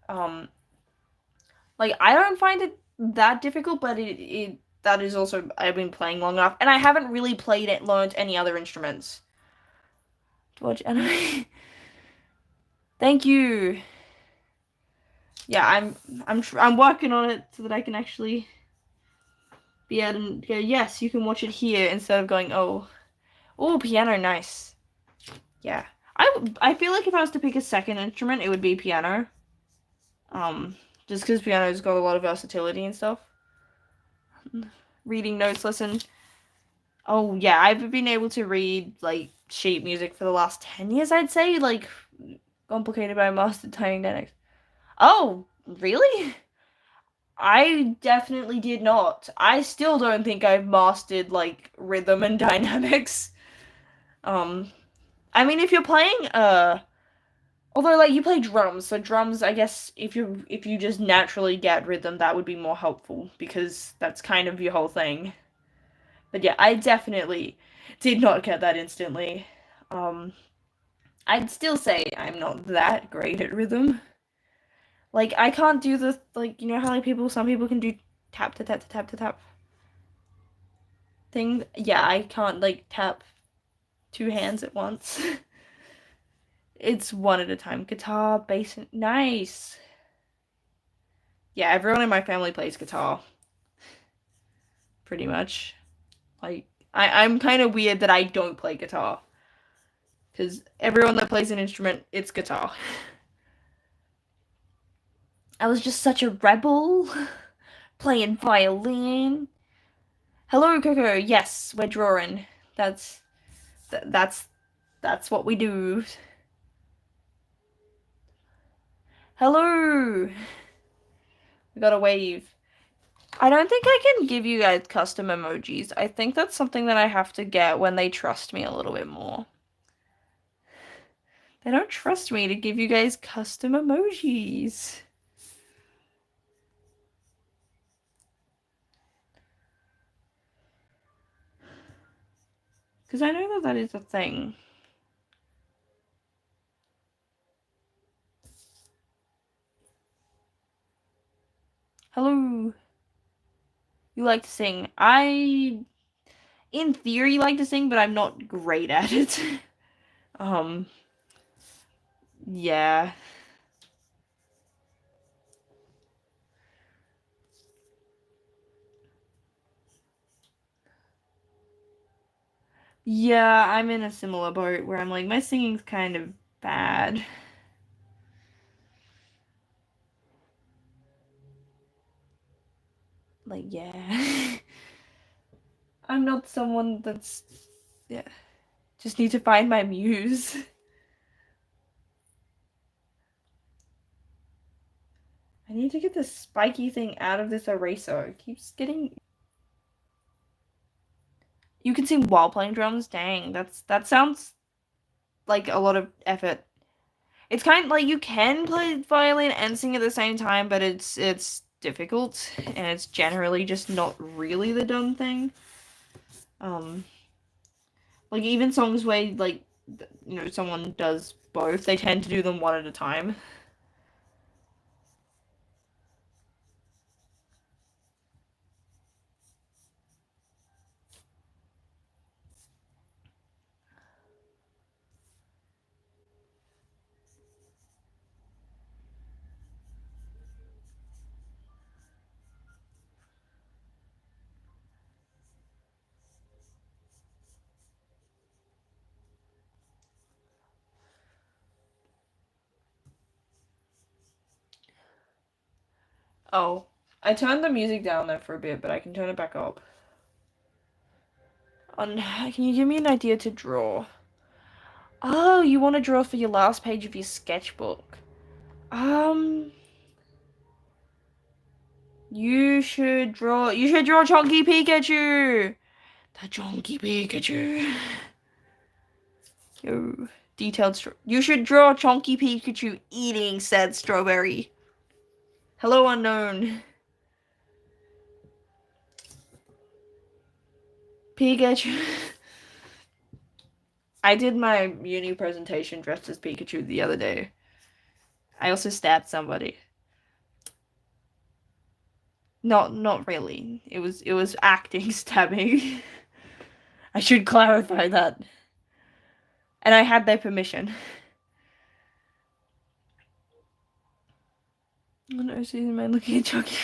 Um, like I don't find it that difficult, but it that is also I've been playing long enough, and I haven't really learned any other instruments. To watch anime. Thank you. Yeah, I'm working on it so that I can actually be able to go, yes, you can watch it here instead of going, oh, piano, nice. Yeah. I feel like if I was to pick a second instrument, it would be piano. Just because piano's got a lot of versatility and stuff. Reading notes, listen. Oh yeah, I've been able to read like sheet music for the last 10 years, I'd say, like complicated by mastered tiny dynamics. Oh, really? I definitely did not. I still don't think I've mastered like rhythm and dynamics. I mean if you're playing although like you play drums, so drums I guess if you just naturally get rhythm that would be more helpful because that's kind of your whole thing. But yeah, I definitely did not get that instantly. I'd still say I'm not that great at rhythm. Like I can't do the like you know how like some people can do tap to tap to tap to tap thing. Yeah, I can't like tap two hands at once. It's one at a time. Guitar, bass, nice. Yeah, everyone in my family plays guitar. Pretty much. Like I'm kind of weird that I don't play guitar. Because everyone that plays an instrument, it's guitar. I was just such a rebel. Playing violin. Hello, Coco. Yes, we're drawing. That's that's what we do. Hello. We got a wave. I don't think I can give you guys custom emojis. I think that's something that I have to get when they trust me a little bit more. They don't trust me to give you guys custom emojis. Because I know that is a thing. Hello. You like to sing. I, in theory, like to sing, but I'm not great at it. Yeah. Yeah, I'm in a similar boat where I'm like, my singing's kind of bad. Like, yeah. I'm not someone that's, yeah. Just need to find my muse. I need to get this spiky thing out of this eraser. It keeps getting... You can sing while playing drums? Dang, that sounds like a lot of effort. It's kind of like you can play violin and sing at the same time, but it's difficult, and it's generally just not really the done thing. Like even songs where like someone does both, they tend to do them one at a time. Oh, I turned the music down there for a bit, but I can turn it back up. Can you give me an idea to draw? Oh, you want to draw for your last page of your sketchbook. You should draw Chunky Pikachu! The Chunky Pikachu. Yo, you should draw Chunky Pikachu eating said strawberry. Hello, unknown. Pikachu. I did my uni presentation dressed as Pikachu the other day. I also stabbed somebody. Not really. It was acting stabbing. I should clarify that. And I had their permission. What OC am I looking at Chucky?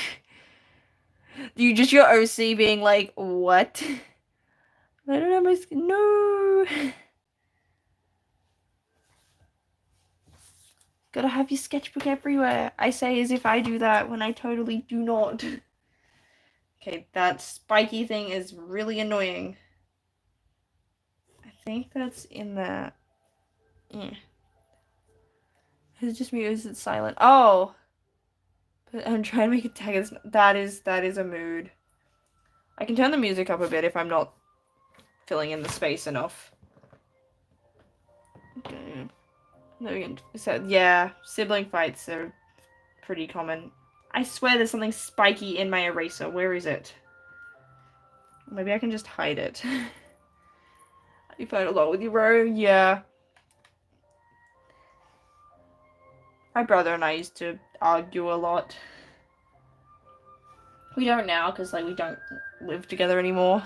Your OC being like, what? I don't have my skin. No. Gotta have your sketchbook everywhere. I say as if I do that when I totally do not. Okay, that spiky thing is really annoying. I think that's in that. Yeah. Is it just me or is it silent? Oh! But I'm trying to make it tag. That is a mood. I can turn the music up a bit if I'm not filling in the space enough. Okay. So, yeah, sibling fights are pretty common. I swear there's something spiky in my eraser. Where is it? Maybe I can just hide it. You fight a lot with your bro? Yeah. My brother and I used to argue a lot. We don't now, because, like, we don't live together anymore.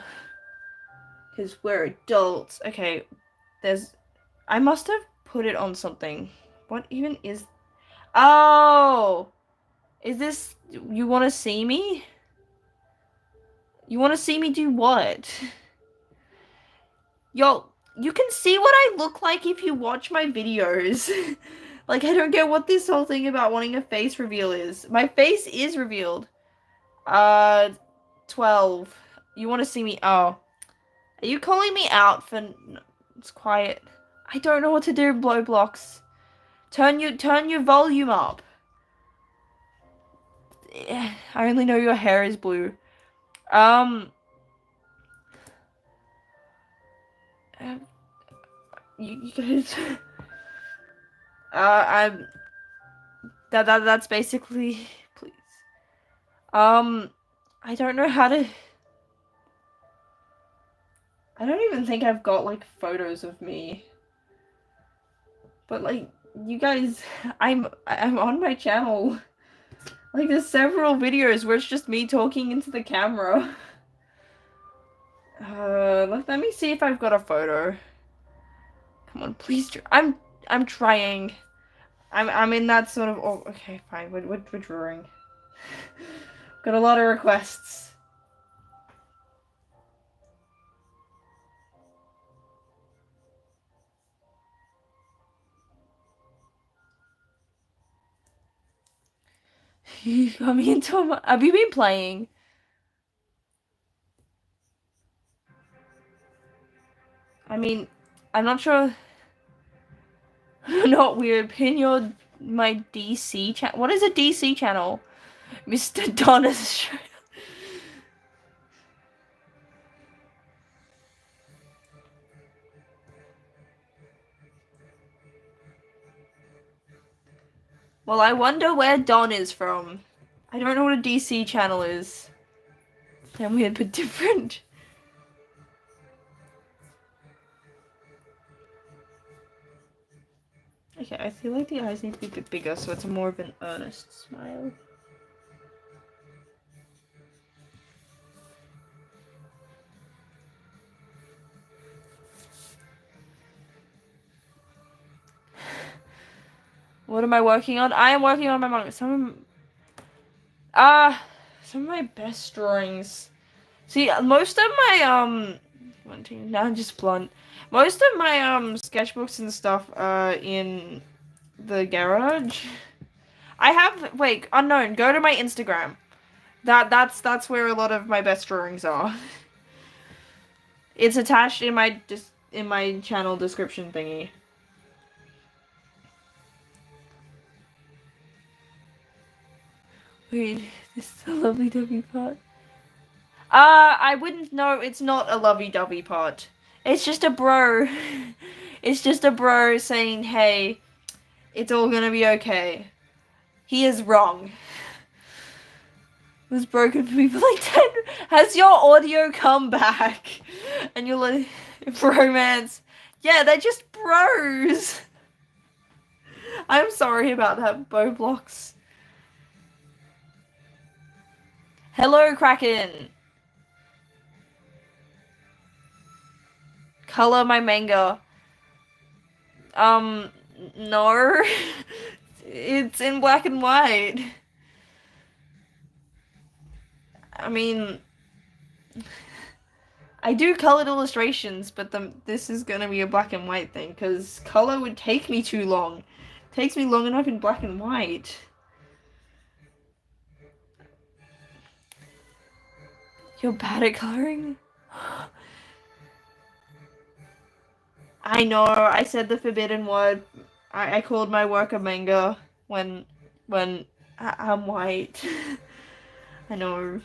Because we're adults. Okay, I must have put it on something. What even is... Oh! Is this... You want to see me? You want to see me do what? Yo, you can see what I look like if you watch my videos. Like, I don't get what this whole thing about wanting a face reveal is. My face is revealed. 12. You want to see me? Oh. Are you calling me out for... No, it's quiet. I don't know what to do, blow blocks. Turn your volume up. I only know your hair is blue. You guys... That's basically... Please. I don't know how to... I don't even think I've got, like, photos of me. But, like, you guys... I'm on my channel. Like, there's several videos where it's just me talking into the camera. Let me see if I've got a photo. Come on, please. I'm trying. I'm in that sort of. Oh, okay, fine. We're drawing. Got a lot of requests. You got me into a. Have you been playing? I mean, I'm not sure. Not weird. Pin my DC channel. What is a DC channel? Mr. Donna's show. Well, I wonder where Don is from. I don't know what a DC channel is. They're weird but different. Okay, I feel like the eyes need to be a bit bigger so it's more of an earnest smile. What am I working on? I am working on my manga. Some of my best drawings. See, most of my now I'm just blunt. Most of my sketchbooks and stuff are in the garage. I have unknown. Go to my Instagram. That's where a lot of my best drawings are. It's attached in my channel description thingy. Wait, this is a lovey-dovey part. I wouldn't know. It's not a lovey-dovey part. It's just a bro. It's just a bro saying, "Hey, it's all gonna be okay." He is wrong. It was broken for me for like 10. Has your audio come back? And you're like, bromance. Yeah, they're just bros. I'm sorry about that, Bowblocks. Hello, Kraken. Color my manga. No. It's in black and white. I mean, I do colored illustrations, but this is gonna be a black and white thing, because color would take me too long. It takes me long enough in black and white. You're bad at coloring? I know, I said the forbidden word. I called my work a manga when I'm white. I know.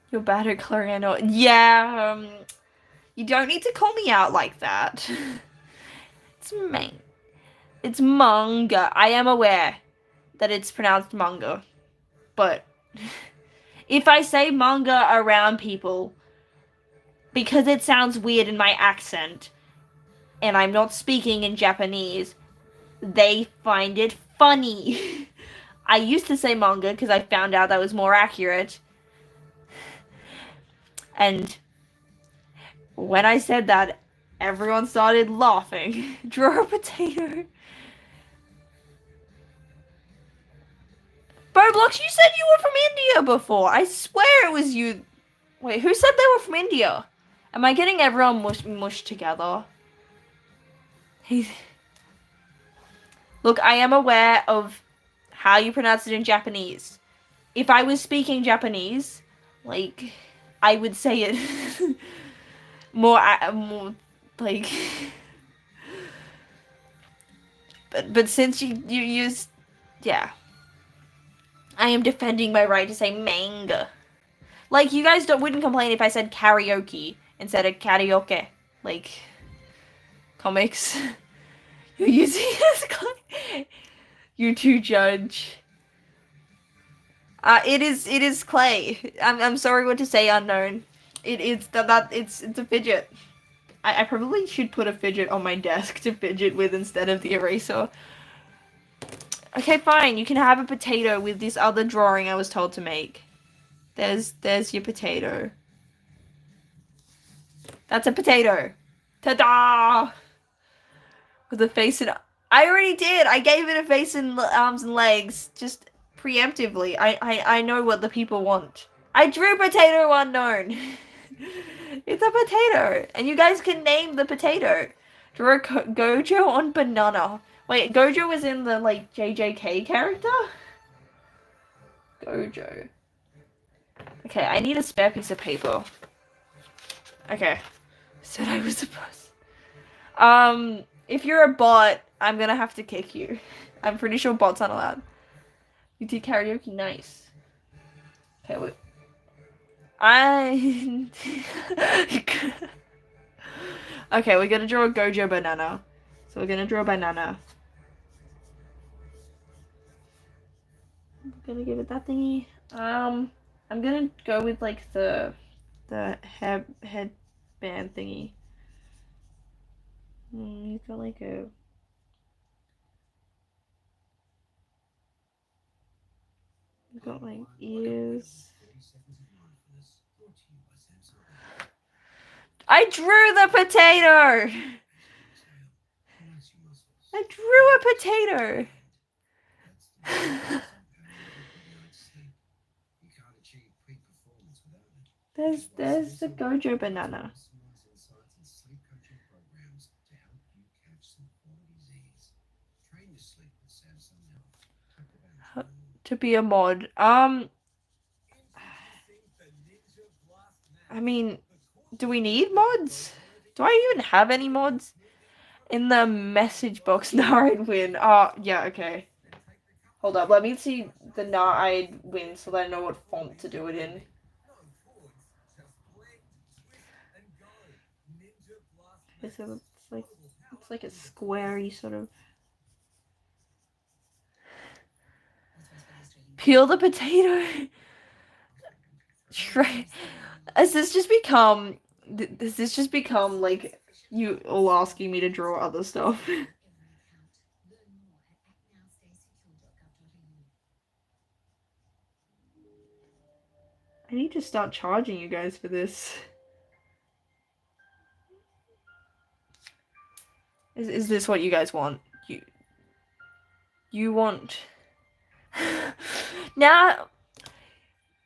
You're bad at coloring, I know. Yeah, you don't need to call me out like that. It's manga. I am aware that it's pronounced manga. But if I say manga around people, because it sounds weird in my accent, and I'm not speaking in Japanese, they find it funny. I used to say manga because I found out that was more accurate. And when I said that, everyone started laughing. Draw a potato. Roblox, you said you were from India before. I swear it was you. Wait, who said they were from India? Am I getting everyone mushed together? Look, I am aware of how you pronounce it in Japanese. If I was speaking Japanese, like, I would say it more like. But since you used, yeah. I am defending my right to say manga. Like, you guys wouldn't complain if I said karaoke instead of karaoke. Like, comics. You're using it as you two judge. It is clay. I'm sorry what to say, unknown. It's a fidget. I probably should put a fidget on my desk to fidget with instead of the eraser. Okay, fine. You can have a potato with this other drawing I was told to make. There's your potato. That's a potato. Ta-da! With a face and... I already did. I gave it a face and arms and legs. Just preemptively. I know what the people want. I drew potato unknown. It's a potato. And you guys can name the potato. Draw a Gojo on banana. Wait, Gojo was in the, like, JJK character? Gojo. Okay, I need a spare piece of paper. Okay. Said I was supposed. If you're a bot, I'm gonna have to kick you. I'm pretty sure bots aren't allowed. You did karaoke, nice. Okay, wait. Okay, we're gonna draw a Gojo banana. So we're gonna draw a banana. I'm gonna give it that thingy. I'm gonna go with like the headband thingy. He's got like a... He's got like ears. I drew the potato! I drew a potato! There's the Gojo banana. To be a mod. I mean, do we need mods? Do I even have any mods? In the message box, nah, I'd win. Oh, yeah, okay. Hold up, let me see the nah, I'd win so that I know what font to do it in. Okay, so it's like a squarey sort of... Peel the potato. Has this just become like you all asking me to draw other stuff? I need to start charging you guys for this. Is this what you guys want? You want... Now,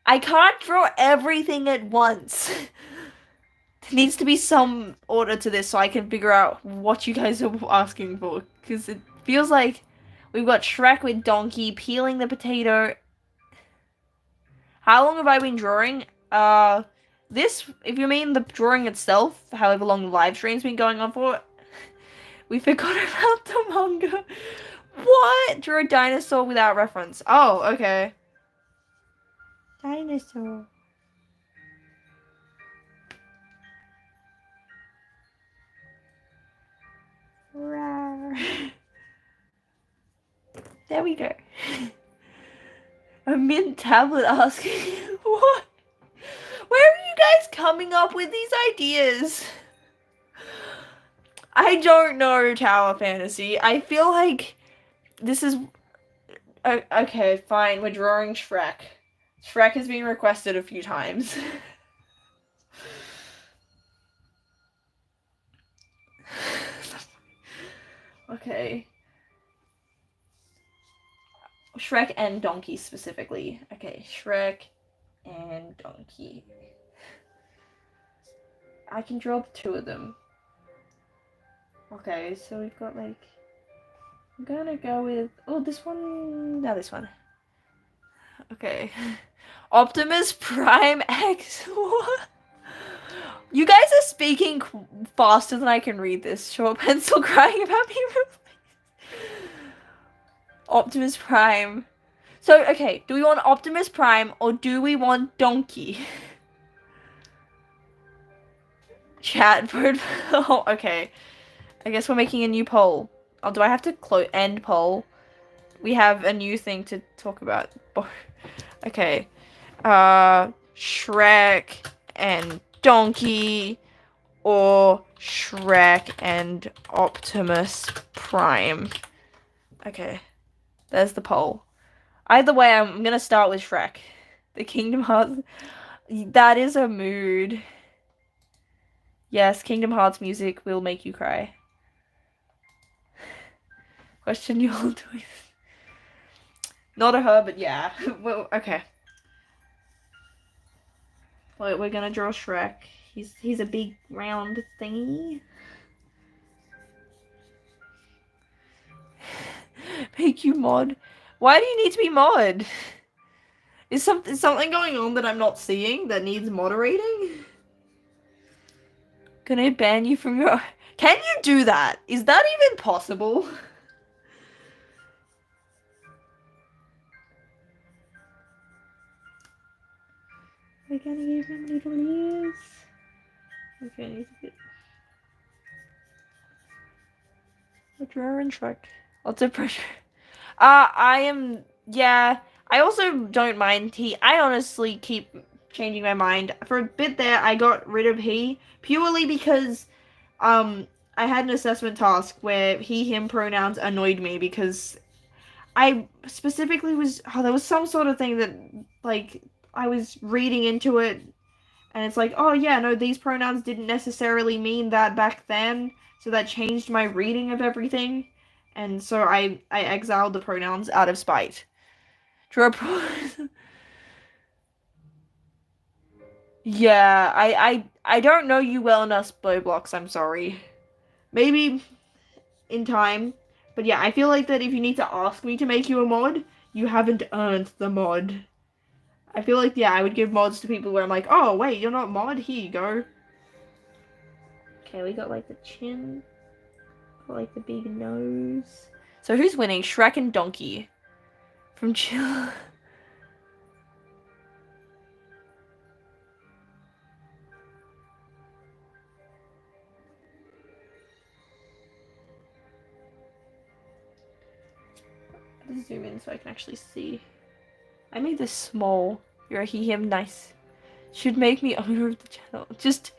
I can't draw everything at once. There needs to be some order to this so I can figure out what you guys are asking for. Because it feels like we've got Shrek with Donkey peeling the potato. How long have I been drawing? This, if you mean the drawing itself, however long the live stream's been going on for, we forgot about the manga. What? Drew a dinosaur without reference. Oh, okay. Dinosaur. Rawr. There we go. A mint tablet asking what? Where are you guys coming up with these ideas? I don't know, Tower Fantasy. I feel like this is... Okay, fine. We're drawing Shrek. Shrek has been requested a few times. Okay. Shrek and Donkey specifically. Okay, Shrek and Donkey. I can draw two of them. Okay, so we've got like... I'm gonna go with... Oh, this one... No, this one. Okay. Optimus Prime X. What? You guys are speaking faster than I can read this. Short pencil crying about me. Optimus Prime. So, okay, do we want Optimus Prime or do we want Donkey? Chat vote. Oh, okay. I guess we're making a new poll. Oh, do I have to end poll? We have a new thing to talk about. Okay. Shrek and Donkey or Shrek and Optimus Prime. Okay. There's the poll. Either way, I'm gonna start with Shrek. The Kingdom Hearts. That is a mood. Yes, Kingdom Hearts music will make you cry. Question you'll do. Not a her, but yeah. Well, okay. We're gonna draw Shrek. He's a big round thingy. Make you mod. Why do you need to be mod? Is something going on that I'm not seeing that needs moderating? Can I ban you from your... Can you do that? Is that even possible? We're gonna give him little ears. Okay, he's a bit... A drawer and Shrek. Lots of pressure. I am... Yeah. I also don't mind he. I honestly keep changing my mind. For a bit there, I got rid of he. Purely because, I had an assessment task where he, him pronouns annoyed me because I specifically was... Oh, there was some sort of thing that, like, I was reading into it. And it's like, oh yeah, no, these pronouns didn't necessarily mean that back then. So that changed my reading of everything. And so I exiled the pronouns out of spite. Yeah, I don't know you well enough, Blowblocks, I'm sorry. Maybe in time. But yeah, I feel like that if you need to ask me to make you a mod, you haven't earned the mod. I feel like, yeah, I would give mods to people where I'm like, oh, wait, you're not mod? Here you go. Okay, we got, like, the chin. Got, like, the big nose. So who's winning? Shrek and Donkey. From Chill. Let's zoom in so I can actually see. I made this small. You're a he, him, nice. Should make me owner of the channel. Just,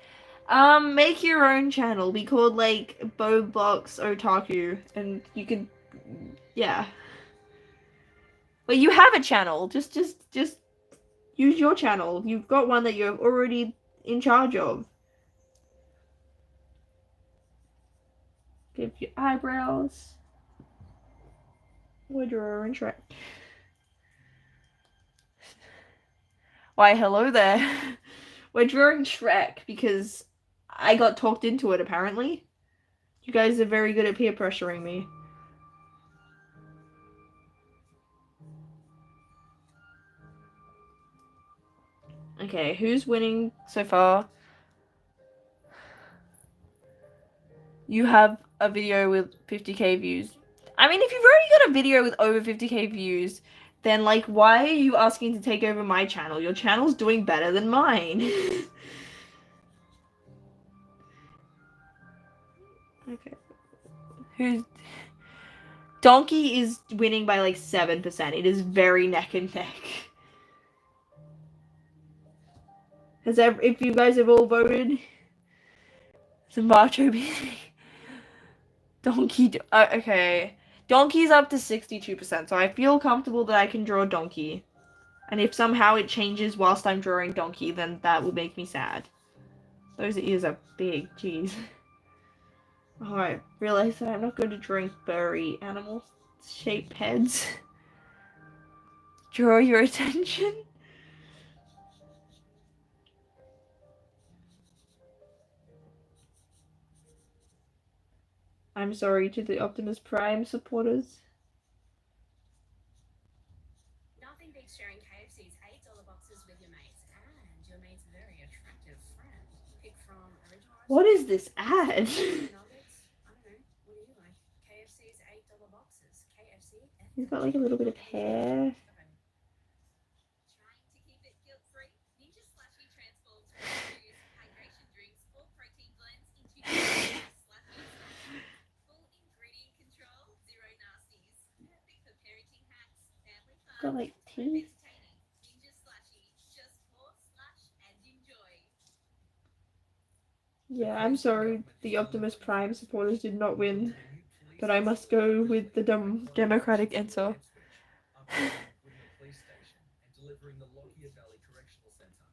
make your own channel. Be called, like, Bowbox Otaku. And you could, yeah. But you have a channel. Just use your channel. You've got one that you're already in charge of. Give your eyebrows. We're drawing Shrek. Why, hello there. We're drawing Shrek because I got talked into it, apparently. You guys are very good at peer pressuring me. Okay, who's winning so far? You have a video with 50k views. I mean, if you've already got a video with over 50k views, then, like, why are you asking to take over my channel? Your channel's doing better than mine. Okay. Who's... Donkey is winning by, like, 7%. It is very neck and neck. If you guys have all voted... It's a macho beating. Donkey... okay. Donkey's up to 62%, so I feel comfortable that I can draw Donkey. And if somehow it changes whilst I'm drawing Donkey, then that will make me sad. Those ears are big, jeez. Oh, I realize that I'm not going to drink furry animal-shaped heads. Draw your attention. I'm sorry to the Optimus Prime supporters. Nothing beats sharing KFC's $8 boxes with your mates and your mate's very attractive friend. Pick from original. What is this ad? Nuggets? I don't know. What do you like? KFC's $8 boxes. KFC. He's got like a little bit of hair. Trying to keep it guilt-free? Ninja Slushy transforms fruit juice, hydration drinks, or protein blends into slushies. Full ingredient control, zero nasties. Perfect for parenting hacks, family fun. Got like teeth. Entertaining. Ninja Slushy. Just pour, slush, and enjoy. Yeah, I'm sorry the Optimus Prime supporters did not win. But I must go with the Democratic answer. Putting a police station and delivering the Lockyer Valley Correctional Centre,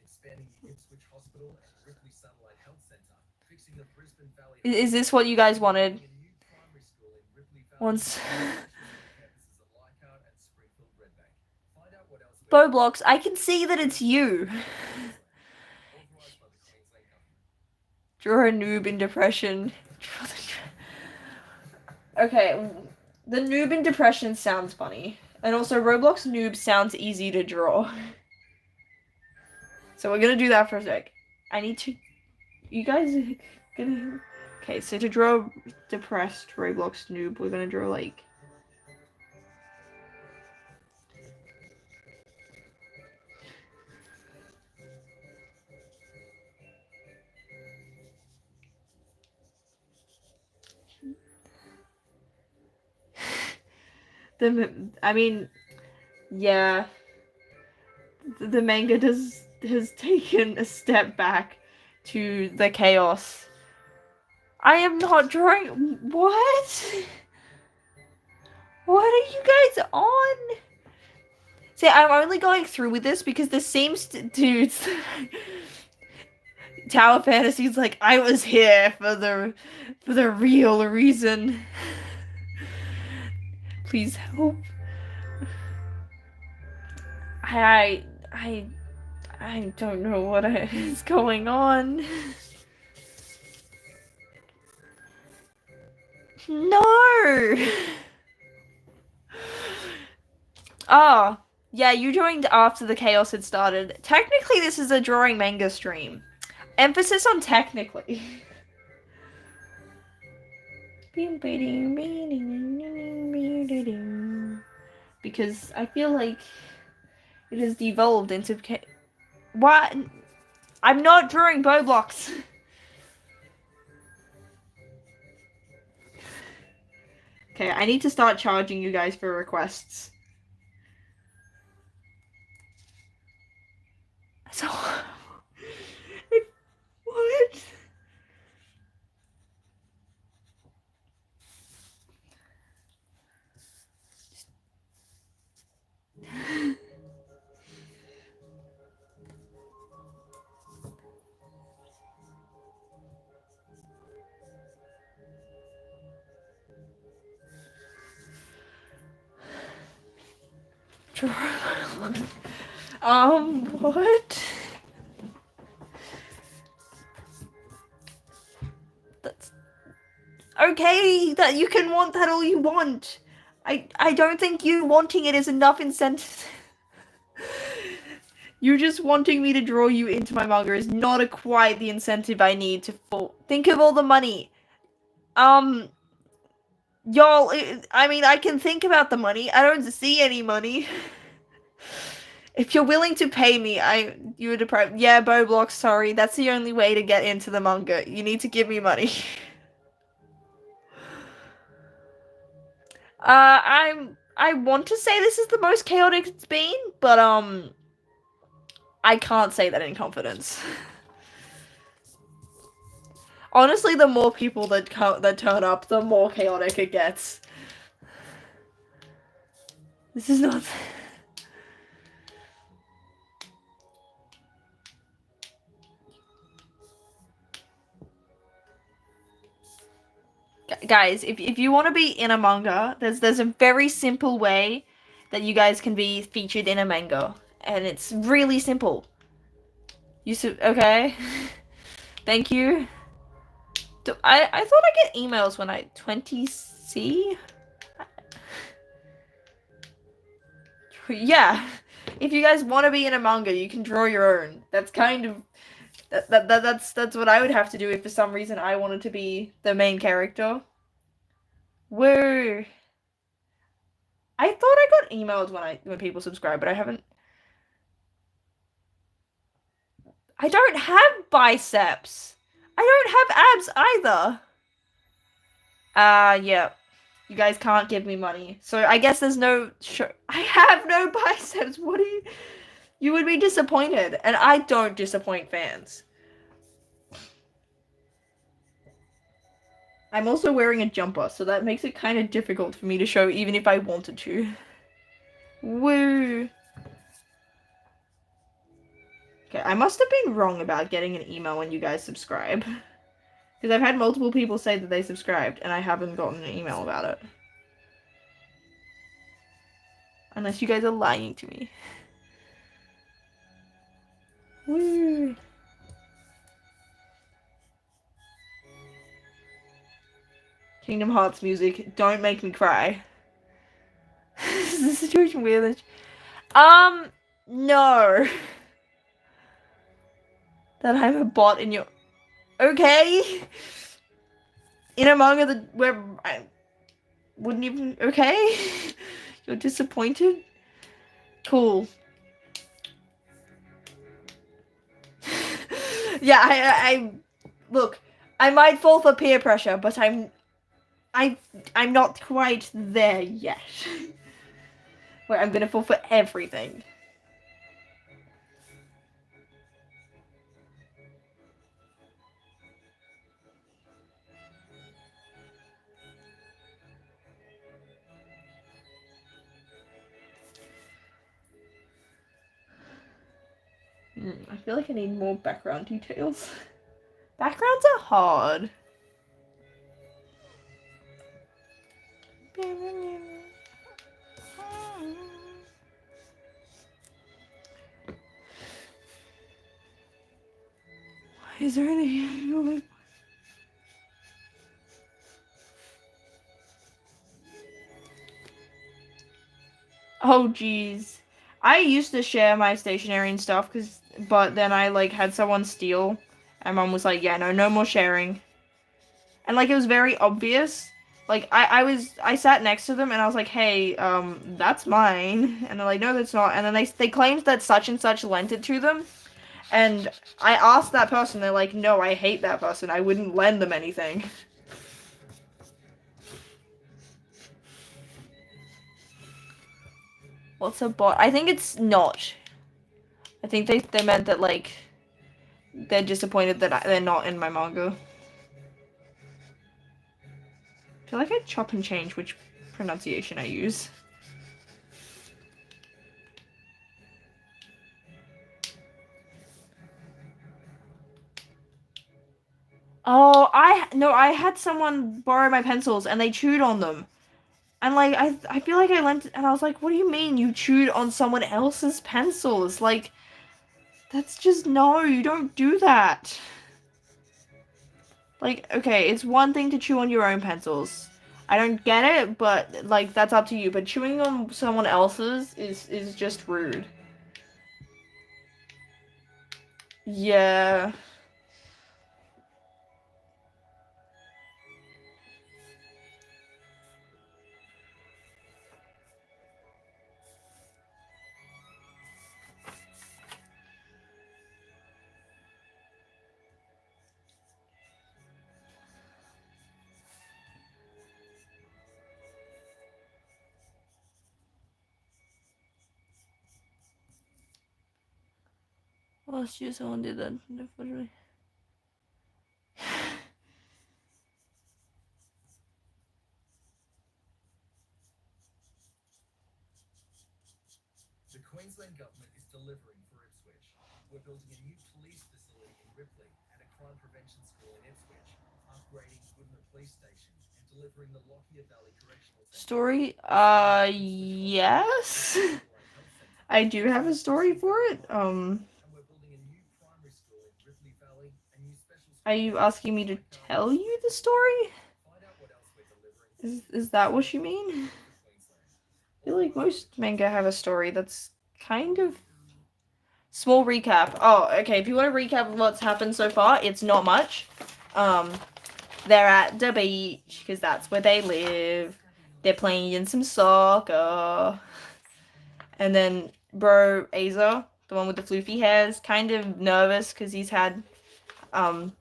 expanding the Ipswich Hospital and Ripley Satellite Health Centre, fixing the Brisbane Valley. Is this what you guys wanted? A new primary school in Ripley Valley. Once. Campuses at Leichhardt and Springfield Redbank. Find out what else. Boblox, I can see that it's you. Authorised by the Queensland government. Draw a noob in depression. Okay, the noob in depression sounds funny. And also, Roblox noob sounds easy to draw. So we're gonna do that for a sec. I need to... You guys are gonna... Okay, so to draw depressed Roblox noob, we're gonna draw, like... I mean, yeah, the manga has taken a step back to the chaos. I am not drawing. What? What are you guys on? See, I'm only going through with this because this seems to Tower Fantasy's like, I was here for the real reason. Please help. I don't know what is going on. No. Oh, yeah, you joined after the chaos had started. Technically, this is a drawing manga stream. Emphasis on technically. Because I feel like it has devolved into... What? I'm not drawing bow blocks. Okay, I need to start charging you guys for requests. So... What? What? That's okay. That you can want that all you want. I don't think you wanting it is enough incentive. You just wanting me to draw you into my manga is not quite the incentive I need to think of all the money. Y'all, I mean, I can think about the money. I don't see any money. If you're willing to pay me, you would deprive. Yeah, Boblox, sorry. That's the only way to get into the manga. You need to give me money. I want to say this is the most chaotic it's been, but, I can't say that in confidence. Honestly, the more people that turn up, the more chaotic it gets. This is not... Guys, if you want to be in a manga, there's a very simple way that you guys can be featured in a manga. And it's really simple. Okay? Thank you. I thought I get emails when I 20C? Yeah. If you guys want to be in a manga, you can draw your own. That's kind of... That's what I would have to do if for some reason I wanted to be the main character. Whoa. I thought I got emailed when people subscribe, but I haven't. I don't have biceps. I don't have abs either. Yeah. You guys can't give me money. So I guess there's no... I have no biceps. What are you... You would be disappointed. And I don't disappoint fans. I'm also wearing a jumper, so that makes it kind of difficult for me to show even if I wanted to. Woo! Okay, I must have been wrong about getting an email when you guys subscribe. Because I've had multiple people say that they subscribed, and I haven't gotten an email about it. Unless you guys are lying to me. Woo! Kingdom Hearts music, don't make me cry. Is the situation weird? No. That I'm a bot in your... Okay? In a manga that where I wouldn't even... Okay? You're disappointed? Cool. Yeah, I look, I might fall for peer pressure, but I'm not quite there yet. Where I'm gonna fall for everything. I feel like I need more background details. Backgrounds are hard. Is there any... Oh geez. I used to share my stationery and stuff, but then I like had someone steal, and mom was like, yeah, no more sharing. And like it was very obvious. Like I sat next to them and I was like, hey, that's mine. And they're like, no, that's not. And then they claimed that such and such lent it to them. And I asked that person, they're like, no, I hate that person. I wouldn't lend them anything. What's a bot? I think it's not. I think they meant that like they're disappointed that they're not in my manga. I feel like I chop and change which pronunciation I use. Oh, I had someone borrow my pencils and they chewed on them. And like I feel like I lent and I was like, what do you mean you chewed on someone else's pencils? Like that's just no, you don't do that. Like, okay, it's one thing to chew on your own pencils. I don't get it, but like that's up to you. But chewing on someone else's is just rude. Yeah. Last year someone did that. The Queensland Government is delivering for Ipswich. We're building a new police facility in Ripley and a crime prevention school in Ipswich, upgrading Goodman Police Station and delivering the Lockyer Valley Correctional Centre. Story? Yes. I do have a story for it. And we're building a new primary school in Ripley Valley, a new special school. Are you asking me to tell you the story? Find out what else we're delivering. Is that what you mean? I feel like most manga have a story that's kind of... Small recap. Oh, okay, if you want to recap what's happened so far, it's not much. They're at the beach, because that's where they live. They're playing some soccer. And then bro, Aza, the one with the floofy hair, is kind of nervous, because he's had, some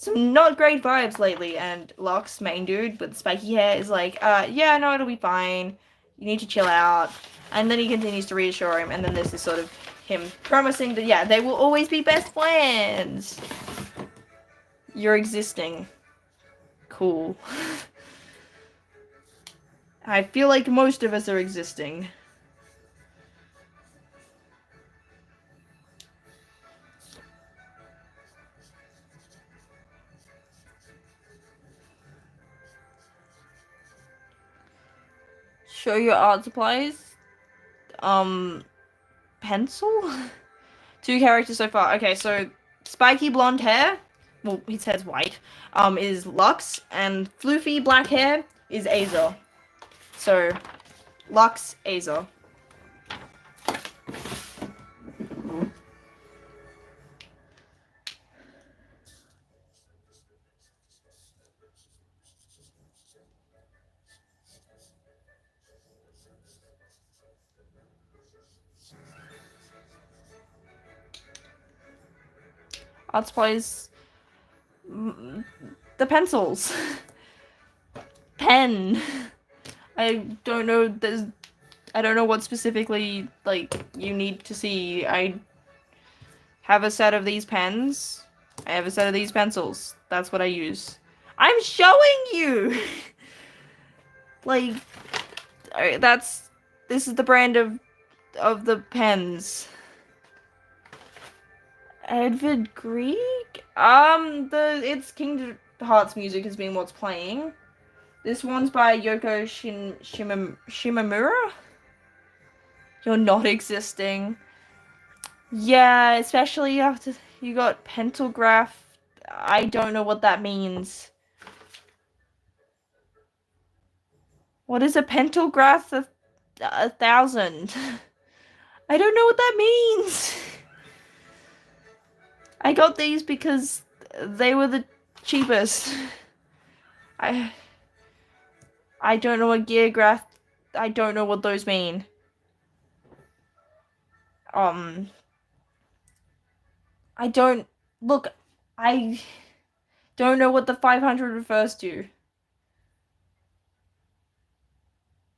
not great vibes lately. And Locke's main dude with spiky hair is like, yeah, no, it'll be fine. You need to chill out. And then he continues to reassure him, and then this is sort of him promising that, yeah, they will always be best friends. You're existing. Cool. I feel like most of us are existing. show your art supplies. Pencil? 2 characters so far. Okay, so spiky blonde hair, well, his hair's white, is Lux, and floofy black hair is Aza. So, Lux, Aza. Art supplies, the pencils. Pen. I don't know, I don't know what specifically, like, you need to see. I have a set of these pens. I have a set of these pencils. That's what I use. I'm showing you! Like, this is the brand of the pens. Edvard Grieg? It's Kingdom Hearts music has been what's playing. This one's by Yoko Shimamura? You're not existing. Yeah, especially after you got pentagraph. I don't know what that means. What is a pentagraph 1,000? I don't know what that means. I got these because they were the cheapest. I don't know what geograph. I don't know what those mean. I don't look. I don't know what the 500 refers to.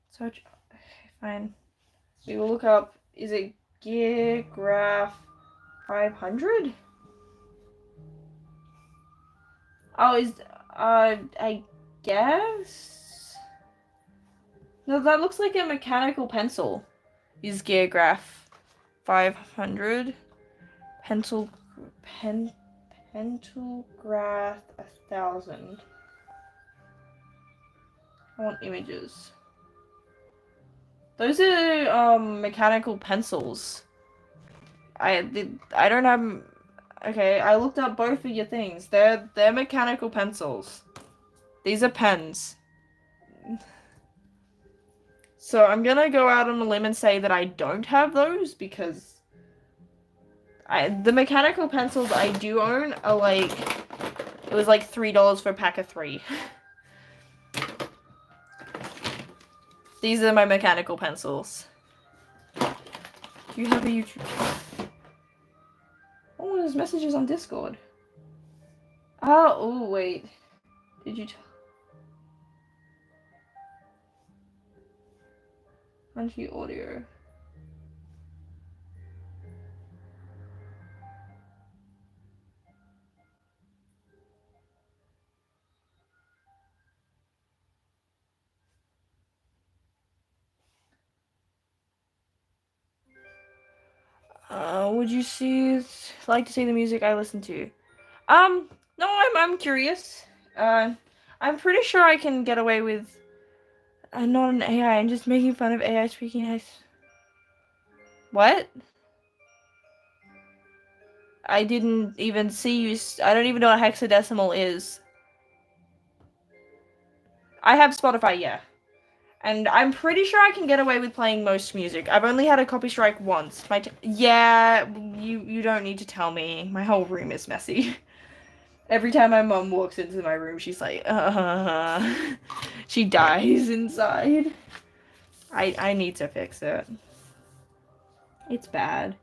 Search. Fine. We will look up. Is it geograph 500? Oh, I guess. No, that looks like a mechanical pencil. Is geograph 500? Pentagraph 1,000. I want images. Those are mechanical pencils. I don't have. Okay, I looked up both of your things. They're mechanical pencils. These are pens. So I'm gonna go out on a limb and say that I don't have those because the mechanical pencils I do own are like, it was like $3 for a pack of 3. These are my mechanical pencils. Do you have a YouTube channel? Oh, there's messages on Discord. Oh, wait. Did you Crunchy audio. Would you like to see the music I listen to? No, I'm curious. I'm pretty sure I can get away with not an AI. I'm just making fun of AI speaking nice. What? I didn't even see you. I don't even know what hexadecimal is. I have Spotify, yeah. And I'm pretty sure I can get away with playing most music. I've only had a copy strike once. Yeah, you don't need to tell me. My whole room is messy. Every time my mom walks into my room, she's like, she dies inside. I need to fix it. It's bad.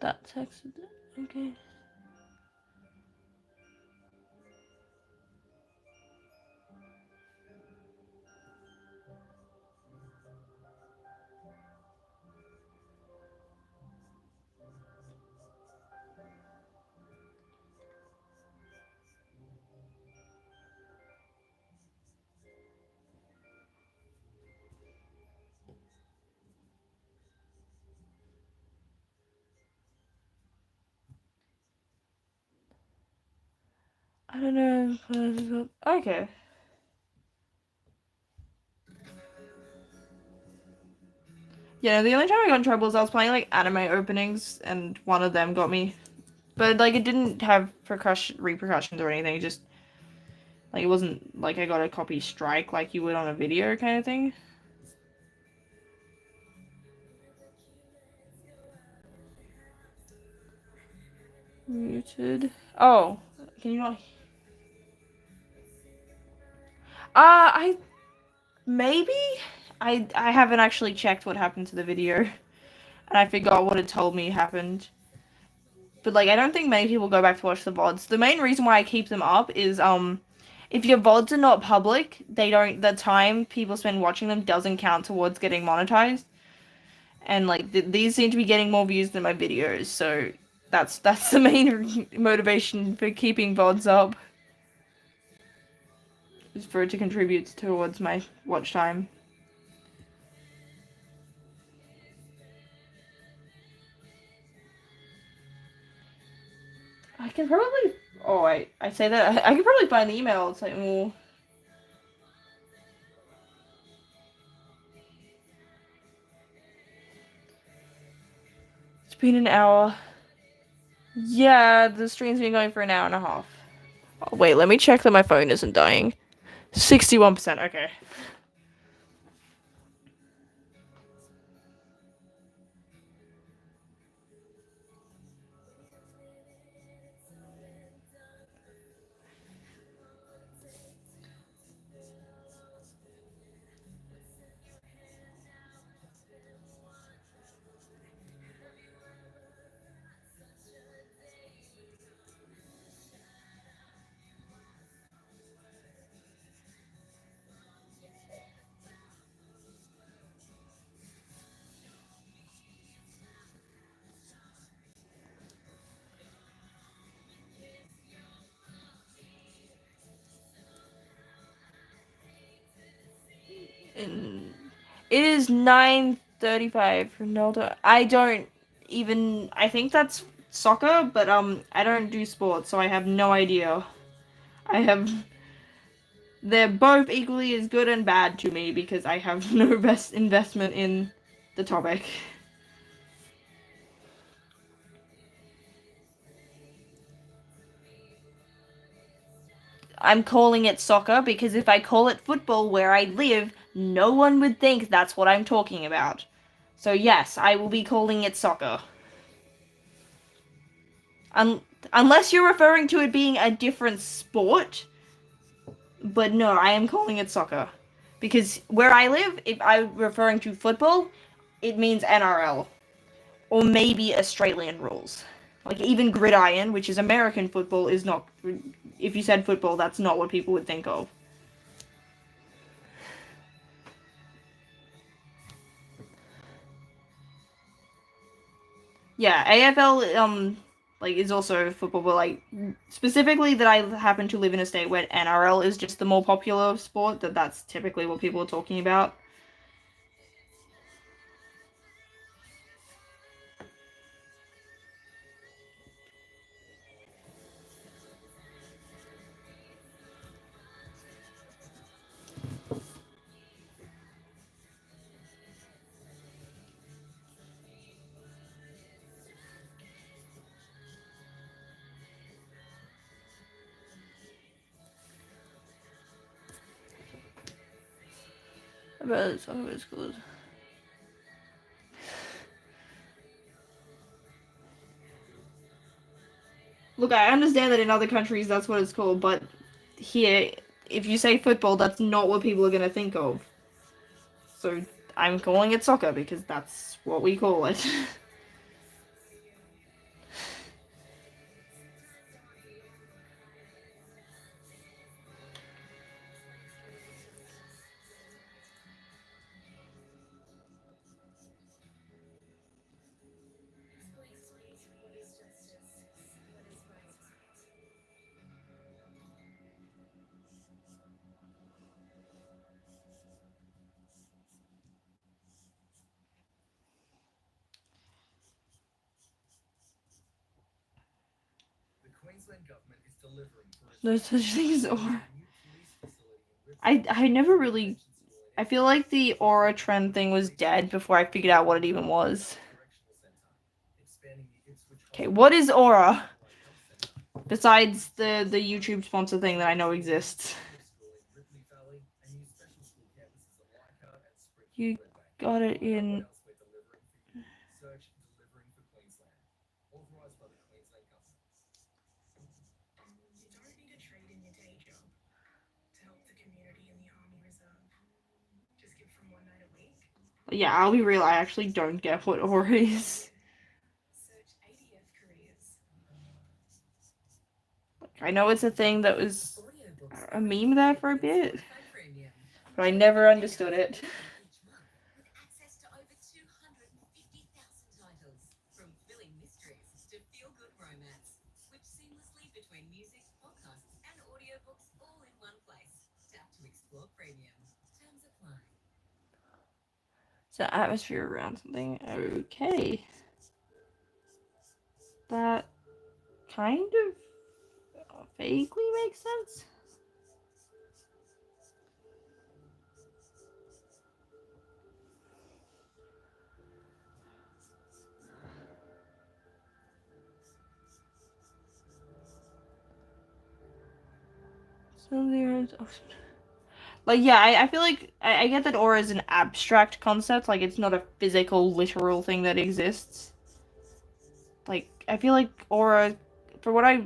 That text, okay. I don't know. Okay. Yeah, the only time I got in trouble was I was playing like anime openings, and one of them got me. But like it didn't have repercussions or anything. It just like it wasn't like I got a copy strike like you would on a video kind of thing. Muted. Oh, can you not? I maybe I haven't actually checked what happened to the video, and I forgot what it told me happened. But like I don't think many people go back to watch the VODs. The main reason why I keep them up is if your VODs are not public, the time people spend watching them doesn't count towards getting monetized. And like these seem to be getting more views than my videos, so that's the main motivation for keeping VODs up. Is for it to contribute towards my watch time. I can probably. Oh, I say that I can probably find the email. It's like, well, it's been an hour. Yeah, the stream's been going for an hour and a half. Oh, wait, let me check that my phone isn't dying. 61%. Okay. And it is 9:35. Ronaldo. I don't even. I think that's soccer, but I don't do sports, so I have no idea. I have. They're both equally as good and bad to me because I have no best investment in the topic. I'm calling it soccer because if I call it football where I live, no one would think that's what I'm talking about. So yes, I will be calling it soccer. Un- Unless you're referring to it being a different sport, but no, I am calling it soccer. Because where I live, if I'm referring to football, it means NRL. Or maybe Australian rules. Like even gridiron, which is American football, is not. If you said football, that's not what people would think of. Yeah, AFL like is also football, but like specifically that I happen to live in a state where NRL is just the more popular sport. That's typically what people are talking about. But some of it's good. Look, I understand that in other countries that's what it's called, but here, if you say football, that's not what people are gonna think of. So I'm calling it soccer because that's what we call it. Queensland government is delivering for its No such thing as aura. a new police facility in Ripley I never really. Convention School in I feel like the aura trend thing was dead before I figured out what it even was. Correctional Centre, expanding the Ipswich Okay, Hospital what is aura? Health Centre, Besides the YouTube sponsor thing that I know exists. School in Ripley Valley, and new special school campuses at Leichhardt and You Springfield Redbank. got it Find out in. what else we're delivering for you. Search Delivering for Queensland. Authorised by the Queensland Government. You don't need to trade in your day job to help the community in the Army Reserve. Just give from one night a week. Yeah, I'll be real. I actually don't get what aura is. Search ADF careers. I know it's a thing that was Audiobooks a meme there for a bit, Spotify Premium. but I never understood it. Each month with access to over 250,000 titles, from thrilling mysteries to feel-good romance, switch seamlessly between music, podcasts, and audiobooks all in one place. Tap to explore Premium. Terms apply. So atmosphere around something. Okay. That kind of vaguely makes sense. Like, yeah, I feel like I get that aura is an abstract concept, like it's not a physical, literal thing that exists. Like, I feel like aura, for what I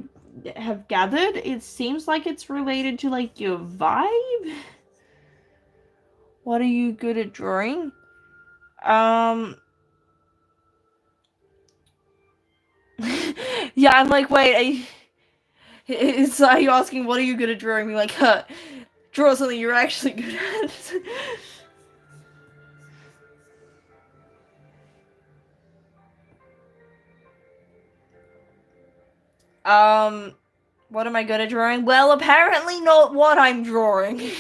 have gathered, it seems like it's related to, like, your vibe. What are you good at drawing? Yeah, I'm like, wait, it's like you asking, what are you good at drawing? Me like, draw something you're actually good at. What am I good at drawing? Well, apparently not what I'm drawing.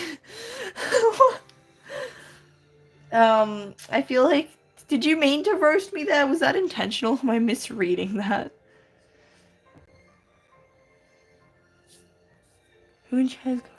I feel like, did you mean to roast me there? Was that intentional? Am I misreading that? Who in chat is going?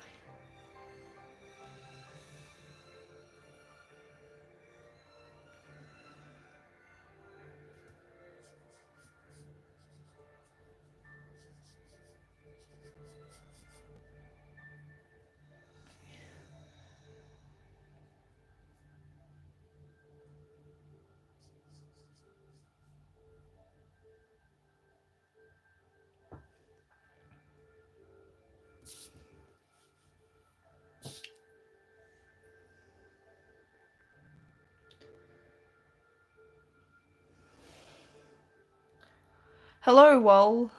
Hello, well,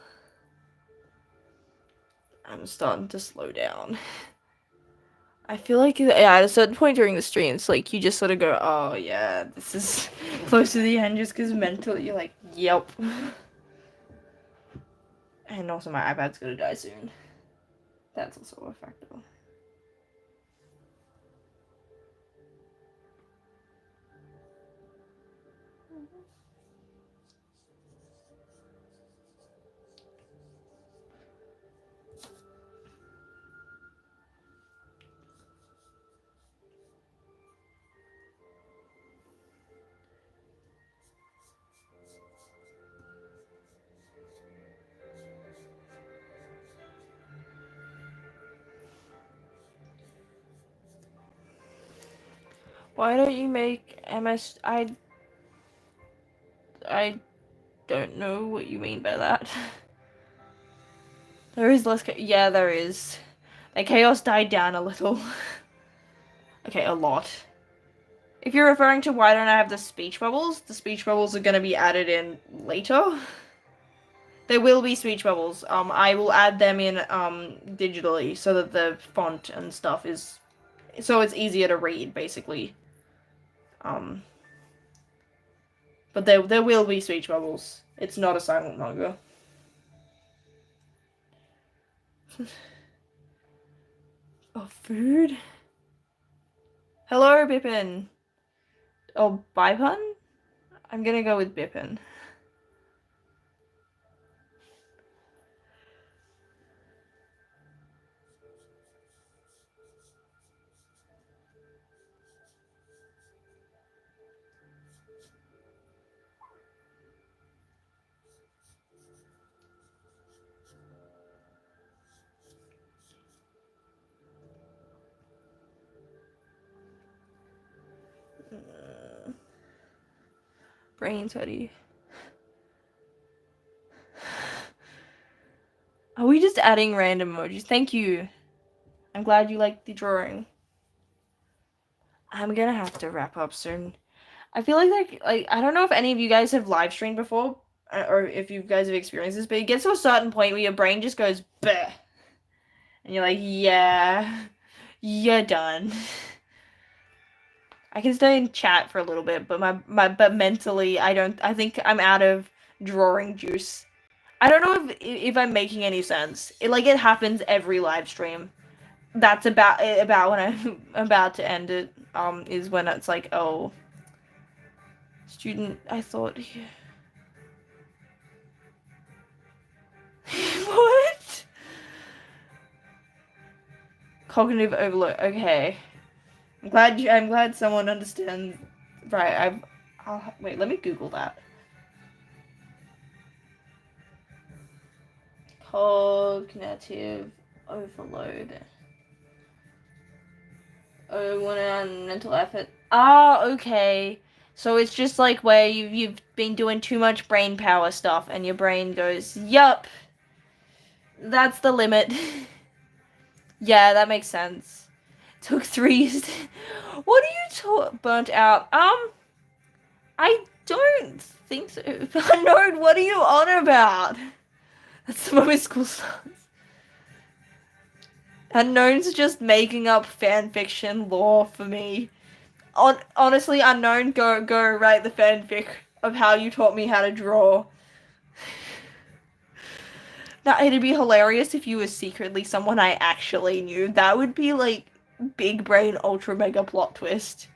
I'm starting to slow down. I feel like at a certain point during the stream, it's like you just sort of go, oh yeah, this is close to the end just because mentally you're like, yep. And also my iPad's gonna die soon. That's also a factor. Why don't you make MS? I don't know what you mean by that. There is less. Yeah, there is. The chaos died down a little. Okay, a lot. If you're referring to why don't I have the speech bubbles are gonna be added in later. There will be speech bubbles. I will add them in digitally so that the font and stuff is so it's easier to read, basically. But there will be speech bubbles. It's not a silent manga. Oh, food? Hello, Bippin. Oh, Bipun? I'm gonna go with Bippin. Brain sweaty. Are we just adding random emojis? Thank you. I'm glad you liked the drawing. I'm gonna have to wrap up soon. I feel like I don't know if any of you guys have live streamed before, or if you guys have experienced this, but it gets to a certain point where your brain just goes bleh, and you're like, yeah, you're done. I can stay in chat for a little bit, but but mentally I think I'm out of drawing juice. I don't know if I'm making any sense. It happens every live stream. That's about when I'm about to end it. Is when it's like, oh, student, I thought. What? Cognitive overload. Okay. I'm glad someone understands. Right. Wait. Let me Google that. Cognitive overload. Oh, one on mental effort. Ah, okay. So it's just like where you've been doing too much brain power stuff, and your brain goes, "Yup, that's the limit." Yeah, that makes sense. Took 3 years. What are you burnt out? I don't think so. Unknown, what are you on about? That's the moment school starts. Unknown's just making up fanfiction lore for me. Honestly, Unknown, go write the fanfic of how you taught me how to draw. Now, it'd be hilarious if you were secretly someone I actually knew. That would be, like, big brain ultra mega plot twist.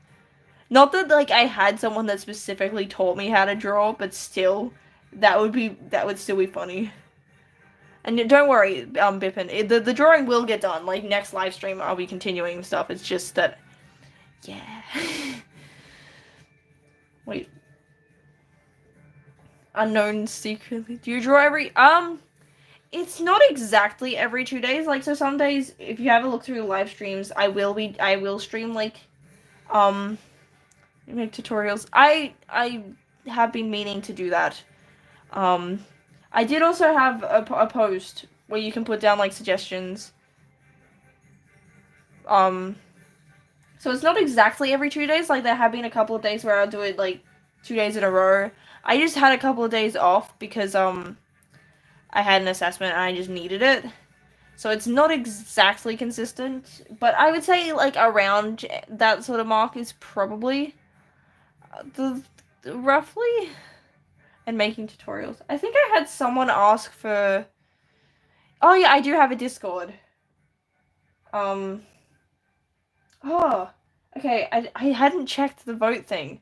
Not that, like, I had someone that specifically taught me how to draw, but still, that would still be funny. And don't worry, Bippin, the drawing will get done. Like, next live stream, I'll be continuing stuff. It's just that, yeah. Wait. Unknown secretly. Do you draw every, it's not exactly every 2 days. Like, so some days, if you have a look through the live streams, I will stream, like, make tutorials. I have been meaning to do that. I did also have a post where you can put down, like, suggestions. So it's not exactly every 2 days. Like, there have been a couple of days where I'll do it, like, 2 days in a row. I just had a couple of days off because, I had an assessment and I just needed it. So it's not exactly consistent, but I would say, like, around that sort of mark is probably the roughly. And making tutorials. I think I had someone ask for... Oh, yeah, I do have a Discord. Oh, okay, I hadn't checked the vote thing.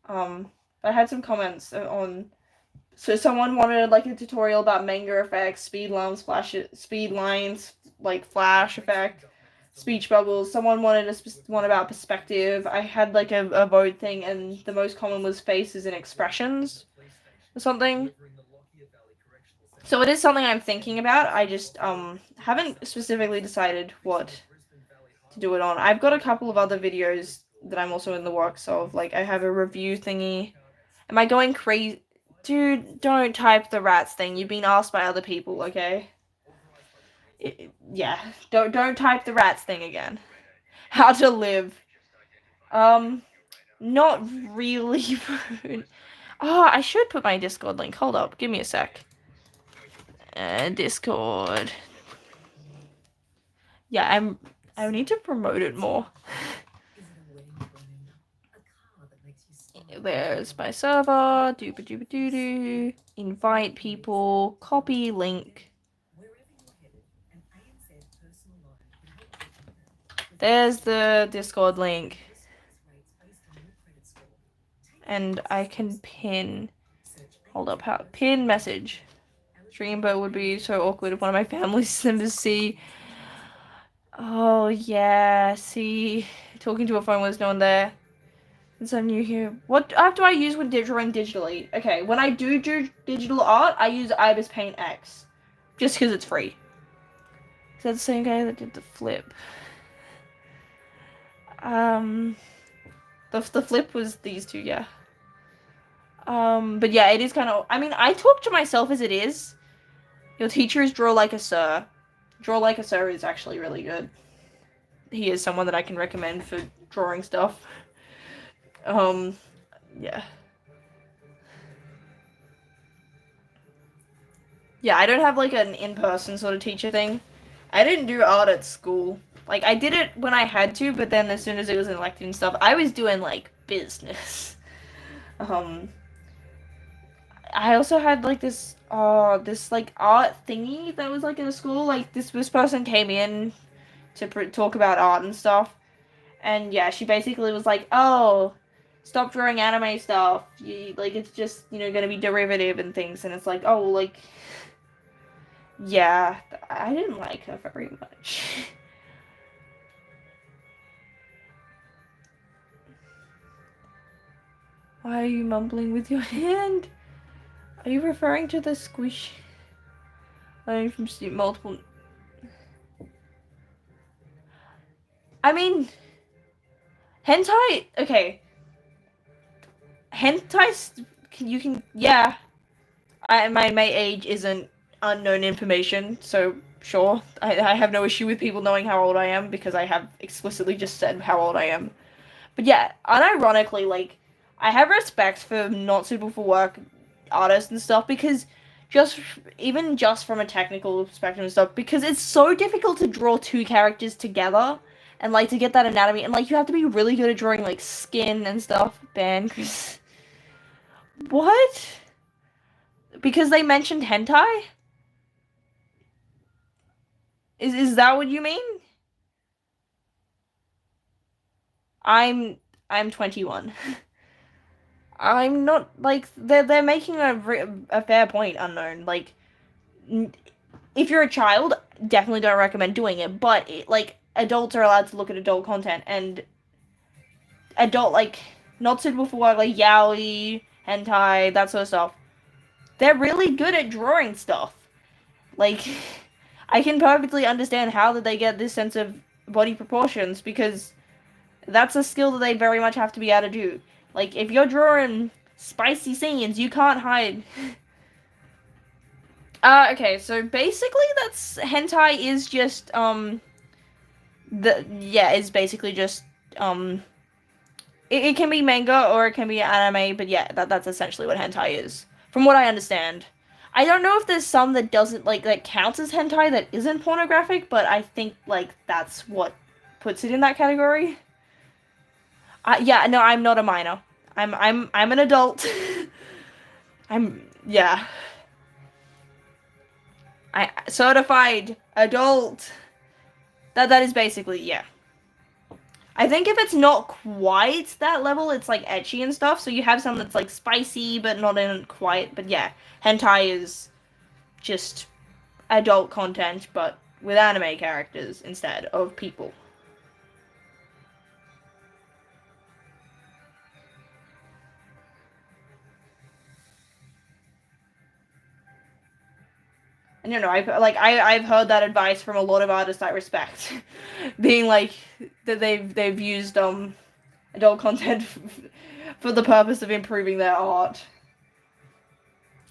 But I had some comments on... So someone wanted, like, a tutorial about manga effects, speed lines, like, flash effect, speech bubbles. Someone wanted one about perspective. I had, like, a vote thing, and the most common was faces and expressions or something. So it is something I'm thinking about. I just haven't specifically decided what to do it on. I've got a couple of other videos that I'm also in the works of. Like, I have a review thingy. Am I going crazy? Dude, don't type the rats thing. You've been asked by other people, okay? Yeah, don't type the rats thing again. How to live. Not really. Oh, I should put my Discord link. Hold up, give me a sec. Discord. Yeah, I need to promote it more. There's my server. Dooba-dooba-doo-doo. Invite people. Copy link. There's the Discord link. And I can pin. Hold up, how? Pin message. Streambo would be so awkward if one of my family members see. Oh, yeah, see. Talking to a phone when there's no one there. Since I'm new here. What app do I use when drawing digitally? Okay, when I do digital art, I use Ibis Paint X. Just because it's free. Is that the same guy that did the flip? The flip was these two, yeah. But yeah, it is kind of. I mean, I talk to myself as it is. Your teacher is Draw Like a Sir. Draw Like a Sir is actually really good. He is someone that I can recommend for drawing stuff. Yeah. Yeah, I don't have like an in-person sort of teacher thing. I didn't do art at school. Like I did it when I had to, but then as soon as it was elected and stuff, I was doing like business. Um, I also had like this like art thingy that was like in a school. Like this person came in to talk about art and stuff, and yeah, she basically was like, "Oh, stop drawing anime stuff. Like it's just gonna be derivative and things." And it's like, oh, like yeah, I didn't like her very much. Why are you mumbling with your hand? Are you referring to the squish? Learning from multiple. I mean, hentai. Okay, hentai. You can. Yeah, my age isn't unknown information, so sure. I have no issue with people knowing how old I am because I have explicitly just said how old I am. But yeah, unironically, like, I have respect for not suitable for work artists and stuff because even just from a technical perspective and stuff, because it's so difficult to draw two characters together and like to get that anatomy and like you have to be really good at drawing like skin and stuff. Ben, what? Because they mentioned hentai? Is that what you mean? I'm I'm 21. I'm not like they're making a fair point. Unknown, like if you're a child, definitely don't recommend doing it. But like adults are allowed to look at adult content and adult like not suitable for work like yaoi, hentai, that sort of stuff. They're really good at drawing stuff. Like I can perfectly understand how did they get this sense of body proportions because that's a skill that they very much have to be able to do. Like if you're drawing spicy scenes, you can't hide. Okay, so basically that's hentai is just is basically just it can be manga or it can be anime, but yeah, that's essentially what hentai is. From what I understand. I don't know if there's some that doesn't like that counts as hentai that isn't pornographic, but I think like that's what puts it in that category. Yeah, no, I'm not a minor. I'm an adult. Yeah. I certified adult. That is basically, yeah. I think if it's not quite that level, it's like ecchi and stuff. So you have some that's like spicy but not in quite. But yeah, hentai is just adult content but with anime characters instead of people. And I've heard that advice from a lot of artists I respect, being like that they've used adult content for the purpose of improving their art.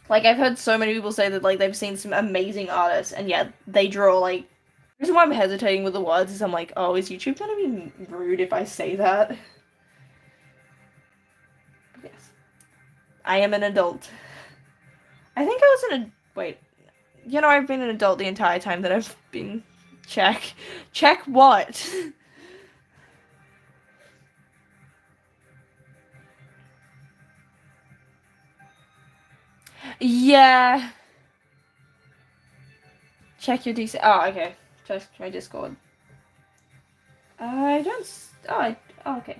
Like I've heard so many people say that like they've seen some amazing artists and yet they draw like. The reason why I'm hesitating with the words is I'm like, oh, is YouTube gonna be rude if I say that? Yes, I am an adult. I think I was wait. I've been an adult the entire time that I've been. Check what? Yeah. Check your DC. Oh, okay. Check my Discord. I don't. Oh, okay.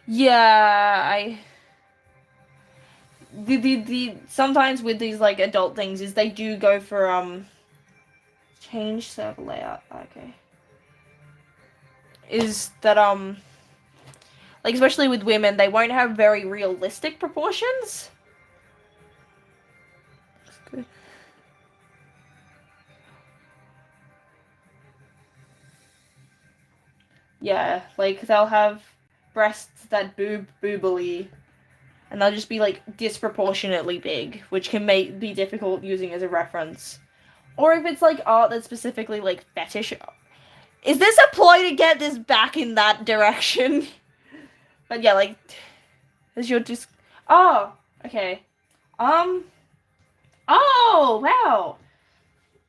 Yeah, the sometimes with these like adult things is they do go for change server layout. Okay. Is that like especially with women, they won't have very realistic proportions. Looks good. Yeah, like they'll have breasts that boobily, and they'll just be like disproportionately big, which can be difficult using as a reference. Or if it's like art that's specifically like fetish. Is this a ploy to get this back in that direction? But yeah, like, is your just? Oh, okay. Um. Oh, wow.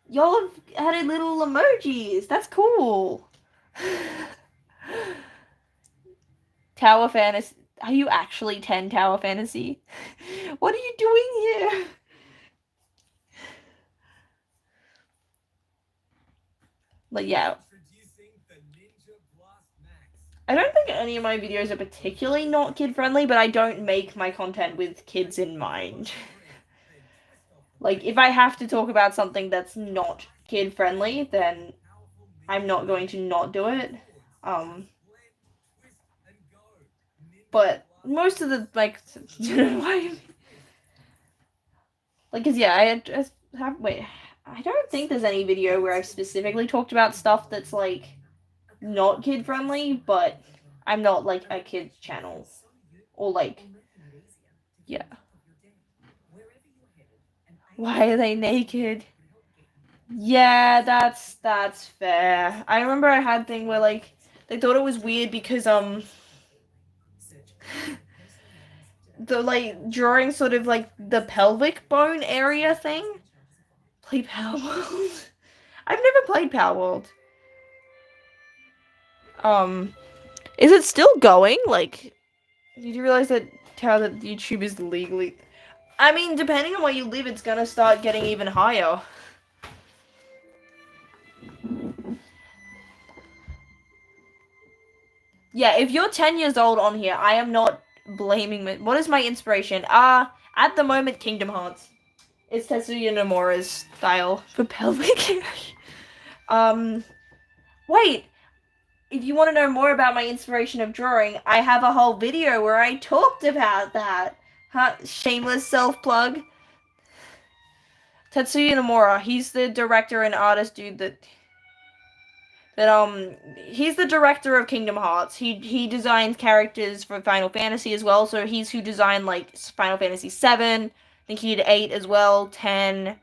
Y'all have added little emojis. That's cool. Tower Fantasy. Are you actually 10 Tower Fantasy? What are you doing here? Like, yeah. I don't think any of my videos are particularly not kid-friendly, but I don't make my content with kids in mind. Like, if I have to talk about something that's not kid-friendly, then I'm not going to not do it. But most of the, like, like, cause yeah, I don't think there's any video where I've specifically talked about stuff that's, like, not kid-friendly, but I'm not, like, a kid's channel. Or, like, yeah. Why are they naked? Yeah, that's fair. I remember I had a thing where, like, they thought it was weird because, the, like, drawing sort of, like, the pelvic bone area thing. Play Power World? I've never played Power World. Is it still going? Like, did you realize that YouTube is legally... I mean, depending on where you live, it's gonna start getting even higher. Yeah, if you're 10 years old on here, I am not blaming... What is my inspiration? At the moment, Kingdom Hearts. It's Tetsuya Nomura's style for pelvic area. Wait. If you want to know more about my inspiration of drawing, I have a whole video where I talked about that. Shameless self-plug. Tetsuya Nomura, he's the director and artist dude that he's the director of Kingdom Hearts. He designs characters for Final Fantasy as well, so he's who designed like Final Fantasy 7. I think he did 8 as well, 10. I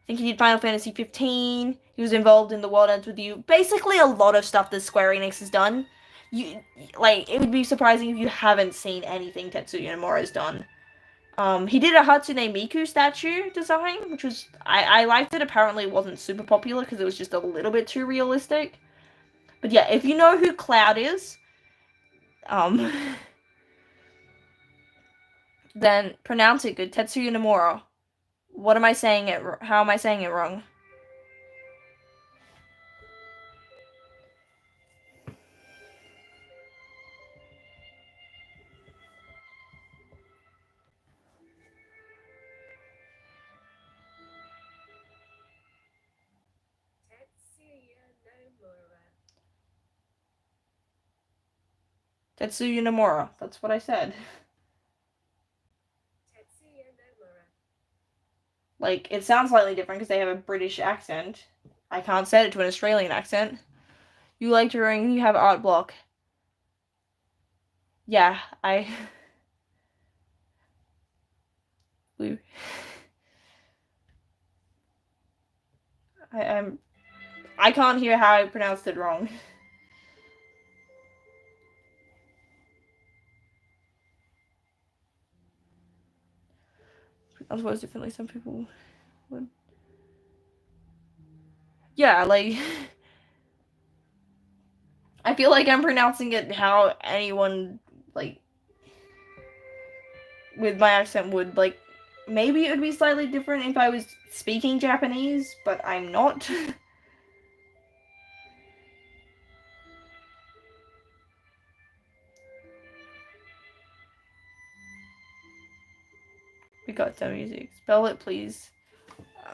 think he did Final Fantasy 15. He was involved in The World Ends With You. Basically a lot of stuff that Square Enix has done. It would be surprising if you haven't seen anything Tetsuya Nomura has done. He did a Hatsune Miku statue design, which was... I liked it. Apparently it wasn't super popular because it was just a little bit too realistic. But yeah, if you know who Cloud is, then pronounce it good. Tetsuya Nomura. What am I saying it... How am I saying it wrong? Tetsuya Nomura. That's what I said. Like, it sounds slightly different because they have a British accent. I can't set it to an Australian accent. You like drawing, you have art block. Yeah, I can't hear how I pronounced it wrong. I suppose differently, some people would. Yeah, like, I feel like I'm pronouncing it how anyone, like, with my accent would, like, maybe it would be slightly different if I was speaking Japanese, but I'm not. We got some music. Spell it, please.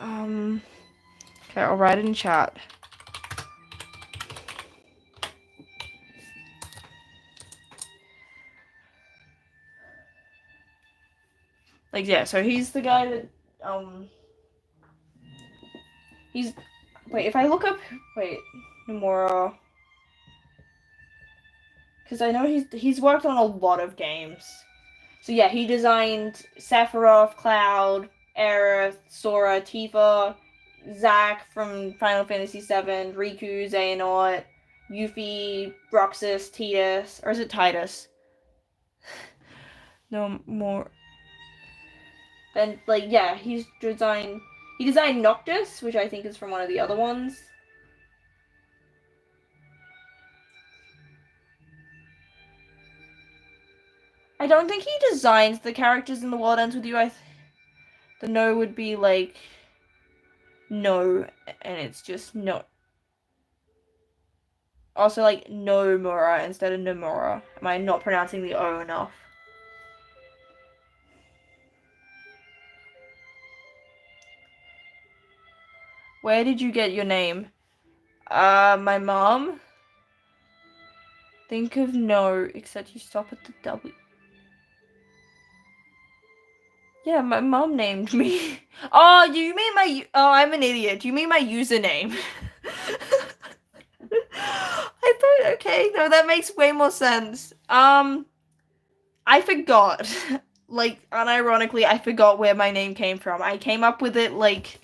Okay, I'll write it in chat. Like, yeah, so he's the guy that, he's, wait, if I look up, wait, Nomura, because I know he's worked on a lot of games. So yeah, he designed Sephiroth, Cloud, Aerith, Sora, Tifa, Zack from Final Fantasy VII, Riku, Xehanort, Yuffie, Roxas, Tidus, or is it Titus? No more. And like yeah, he designed Noctis, which I think is from one of the other ones. I don't think he designs the characters in The World Ends With You. The no would be like no, and it's just no. Also like Nomura instead of Nomura. Am I not pronouncing the O enough? Where did you get your name? My mom. Think of no, except you stop at the W. Yeah, my mom named me. Oh, you mean my... Oh, I'm an idiot. You mean my username. I thought, okay, no, that makes way more sense. I forgot. Like, unironically, I forgot where my name came from. I came up with it, like,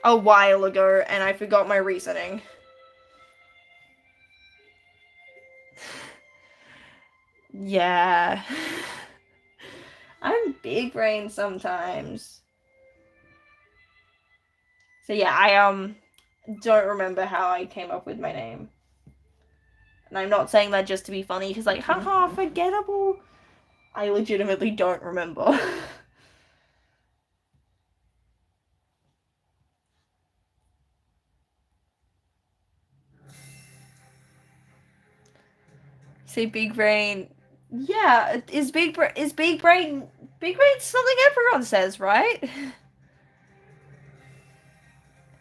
a while ago, and I forgot my reasoning. Yeah. I'm big brain sometimes. So yeah, I don't remember how I came up with my name. And I'm not saying that just to be funny, because like, haha, forgettable. I legitimately don't remember. Say big brain. Yeah, is big brain big brain something everyone says, right?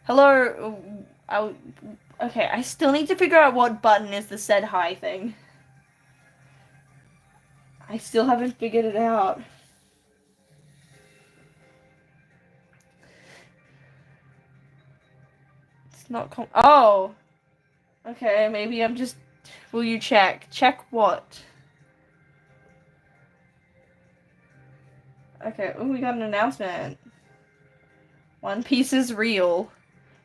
Hello. Okay, I still need to figure out what button is the said hi thing. I still haven't figured it out. It's not oh. Okay, maybe I'm just... Will you check? Check what? Okay, oh, we got an announcement. One Piece is real.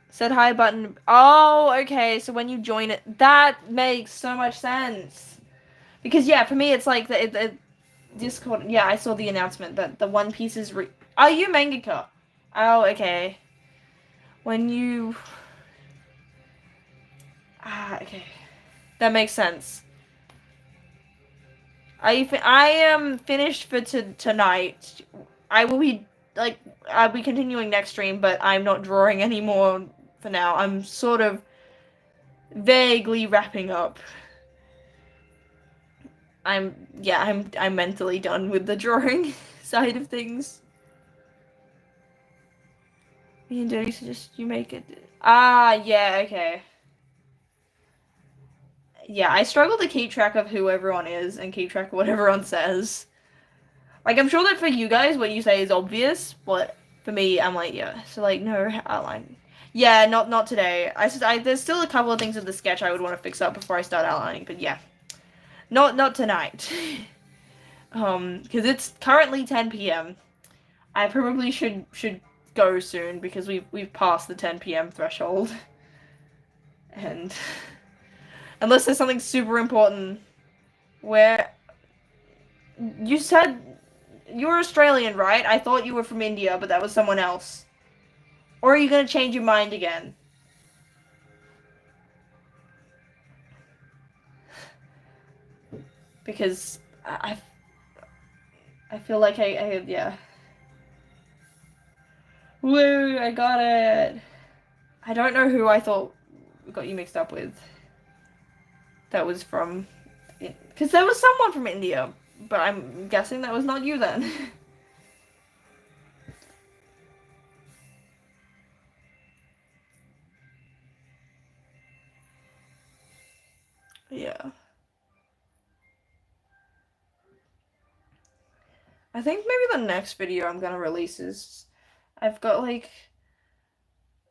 Said hi button. Oh, okay, so when you join it, that makes so much sense. Because, yeah, for me, it's like the Discord. Yeah, I saw the announcement that the One Piece is real. Are you mangaka? Oh, okay. When you... Ah, okay. That makes sense. I am finished for tonight. I will be like I'll be continuing next stream, but I'm not drawing anymore for now. I'm sort of vaguely wrapping up. I'm mentally done with the drawing side of things. Me and Dirty suggest you make it. Ah, yeah, okay. Yeah, I struggle to keep track of who everyone is and keep track of what everyone says. Like, I'm sure that for you guys, what you say is obvious, but for me, I'm like, yeah. So, like, no outline. Yeah, not today. There's still a couple of things in the sketch I would want to fix up before I start outlining, but yeah. Not tonight. Because it's currently 10 p.m. I probably should go soon, because we've passed the 10 p.m. threshold. And... Unless there's something super important. Where... You said... You're Australian, right? I thought you were from India, but that was someone else. Or are you gonna change your mind again? Because I feel like yeah. Woo, I got it. I don't know who I thought got you mixed up with. That was from... Because there was someone from India, but I'm guessing that was not you then. Yeah. I think maybe the next video I'm gonna release is... I've got like...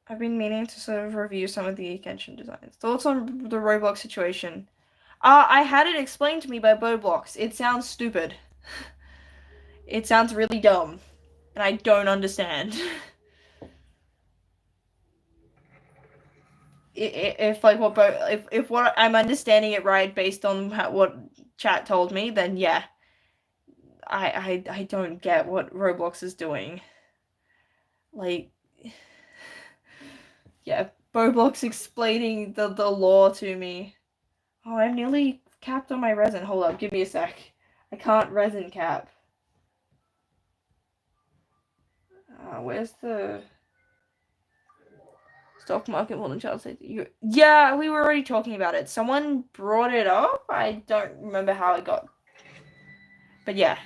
I've been meaning to sort of review some of the Genshin designs. Thoughts on the Roblox situation. I had it explained to me by Roblox. It sounds stupid. It sounds really dumb. And I don't understand. If like if what I'm understanding it right based on what chat told me, then yeah. I don't get what Roblox is doing. Like, yeah, Roblox explaining the law to me. Oh, I'm nearly capped on my resin. Hold up, give me a sec. I can't resin cap. Where's the stock market more than child safety? Yeah, we were already talking about it. Someone brought it up. I don't remember how it got. But yeah.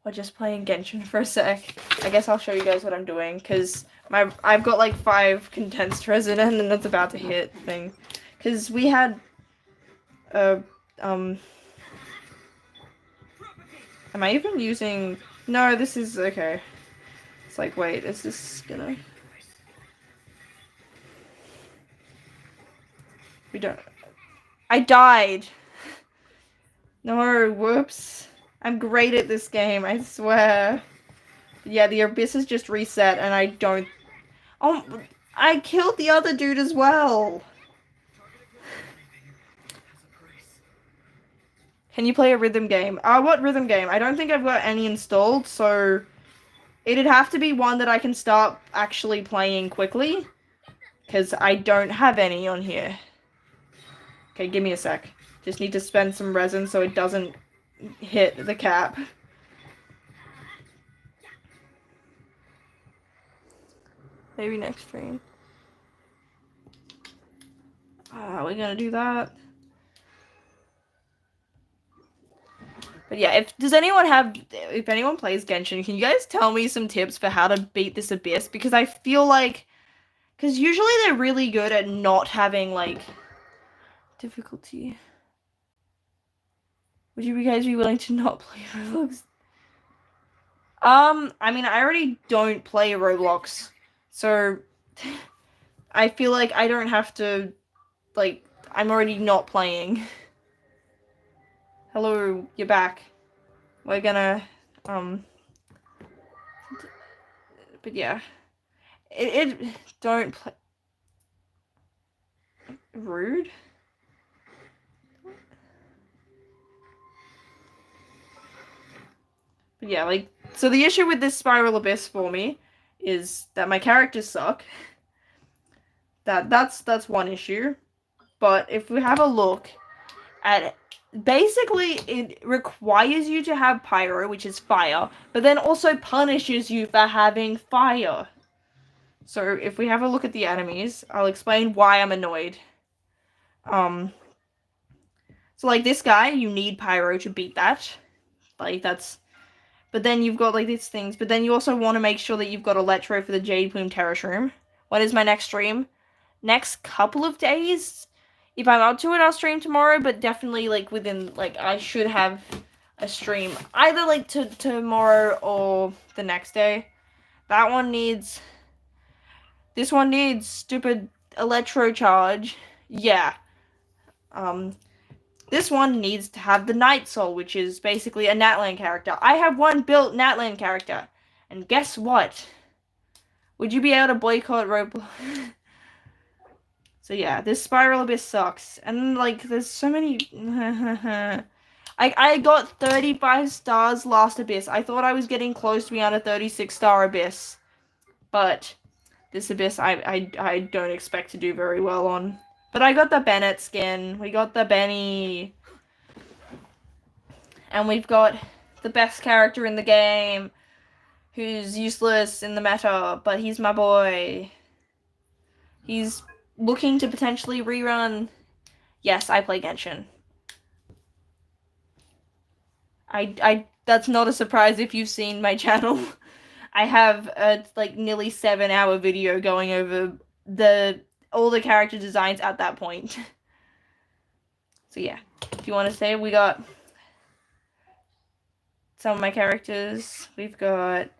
We're just playing Genshin for a sec. I guess I'll show you guys what I'm doing, because I've got like 5 condensed resin and it's about to hit thing. Because we had am I even using, no, this is okay. It's like, wait, is this gonna, we don't, I died. No, whoops. I'm great at this game, I swear. Yeah, the abyss is just reset and I don't, oh, I killed the other dude as well. Can you play a rhythm game? What rhythm game? I don't think I've got any installed, so it'd have to be one that I can start actually playing quickly, because I don't have any on here. Okay, give me a sec. Just need to spend some resin so it doesn't hit the cap. Maybe next stream. We're gonna do that. But yeah, if anyone plays Genshin, can you guys tell me some tips for how to beat this abyss? Because I feel like, because usually they're really good at not having, like, difficulty. Would you guys be willing to not play Roblox? I mean, I already don't play Roblox, so I feel like I don't have to, like, I'm already not playing. Hello, you're back. We're gonna, but yeah. Don't play. Rude? But yeah, like, so the issue with this Spiral Abyss for me is that my characters suck. That's one issue. But if we have a look at, basically it requires you to have pyro, which is fire, but then also punishes you for having fire. So if we have a look at the enemies, I'll explain why I'm annoyed. So like this guy, you need pyro to beat that. Like that's, but then you've got like these things, but then you also want to make sure that you've got Electro for the Jade Plume Terrace Room. When is my next stream? Next couple of days. If I'm up to it, I'll stream tomorrow, but definitely like within, like, I should have a stream either like tomorrow or the next day. That one needs, this one needs stupid Electro Charge. Yeah. This one needs to have the Night Soul, which is basically a Natlan character. I have one built Natlan character. And guess what? Would you be able to boycott Roblox? So yeah, this Spiral Abyss sucks. And like, there's so many... I got 35 stars last Abyss. I thought I was getting close to being on a 36-star Abyss. But this Abyss, I don't expect to do very well on. But I got the Bennett skin. We got the Benny. And we've got the best character in the game, who's useless in the meta, but he's my boy. He's looking to potentially rerun. Yes, I play Genshin. That's not a surprise if you've seen my channel. I have a like nearly 7-hour video going over all the character designs at that point. So yeah, if you want to say, we got some of my characters. We've got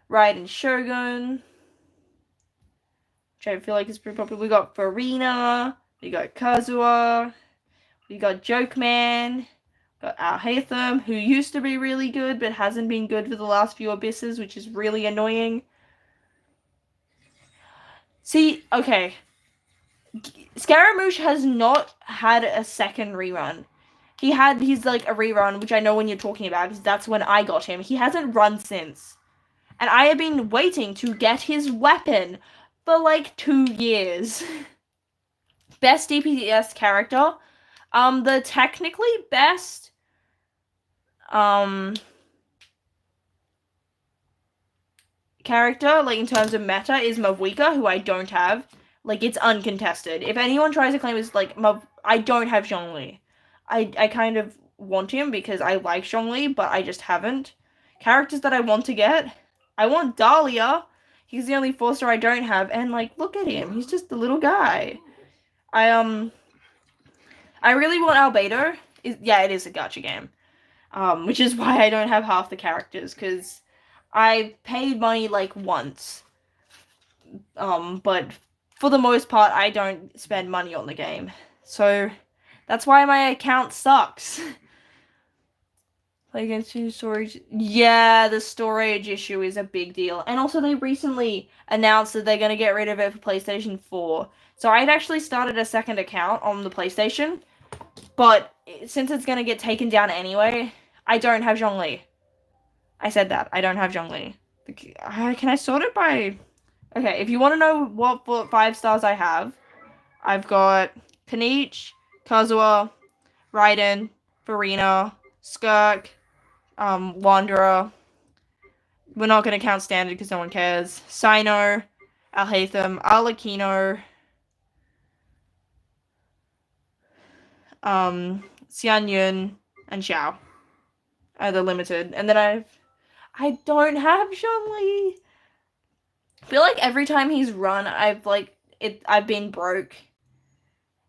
Raiden Shogun. which I feel like is pretty popular. We got Farina, we got Kazuha, we got Joke Man, got Al Haytham, who used to be really good but hasn't been good for the last few abysses, which is really annoying. See, okay. Scaramouche has not had a second rerun. He's like a rerun, which I know when you're talking about, because that's when I got him. He hasn't run since. And I have been waiting to get his weapon for like 2 years. Best DPS character. The technically best character, like in terms of meta, is Mavuika, who I don't have. Like, it's uncontested. If anyone tries to claim it's like I don't have Zhongli. I kind of want him because I like Zhongli, but I just haven't. Characters that I want to get. I want Dahlia. He's the only 4-star I don't have, and like, look at him. He's just a little guy. I really want Albedo. Yeah, it is a gacha game. Which is why I don't have half the characters, because I paid money like once. But for the most part, I don't spend money on the game. So that's why my account sucks. Play against you storage. Yeah, the storage issue is a big deal. And also they recently announced that they're going to get rid of it for PlayStation 4. So I'd actually started a second account on the PlayStation. But since it's going to get taken down anyway, I don't have Zhongli. I said that. I don't have Zhongli. Can I sort it by... Okay, if you want to know what 5 stars I have, I've got Kanich, Kazuha, Raiden, Farina, Skirk, Wanderer. We're not going to count standard because no one cares. Sino, Alhaitham, Alakino, Xian Yun, and Xiao are the limited. And then I don't have Zhongli. I feel like every time he's run, I've been broke.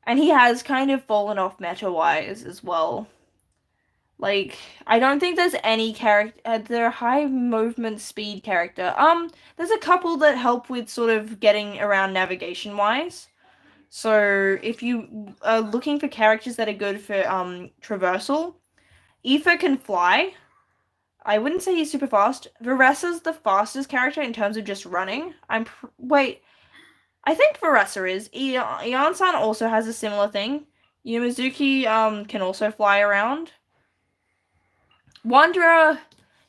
And he has kind of fallen off meta-wise as well. Like, I don't think there's any character, they're high movement speed character. There's a couple that help with sort of getting around navigation-wise. So, if you are looking for characters that are good for, traversal, Aoife can fly. I wouldn't say he's super fast. Varessa's the fastest character in terms of just running. Wait. I think Varessa is. Ian-san also has a similar thing. Yumizuki, can also fly around. Wanderer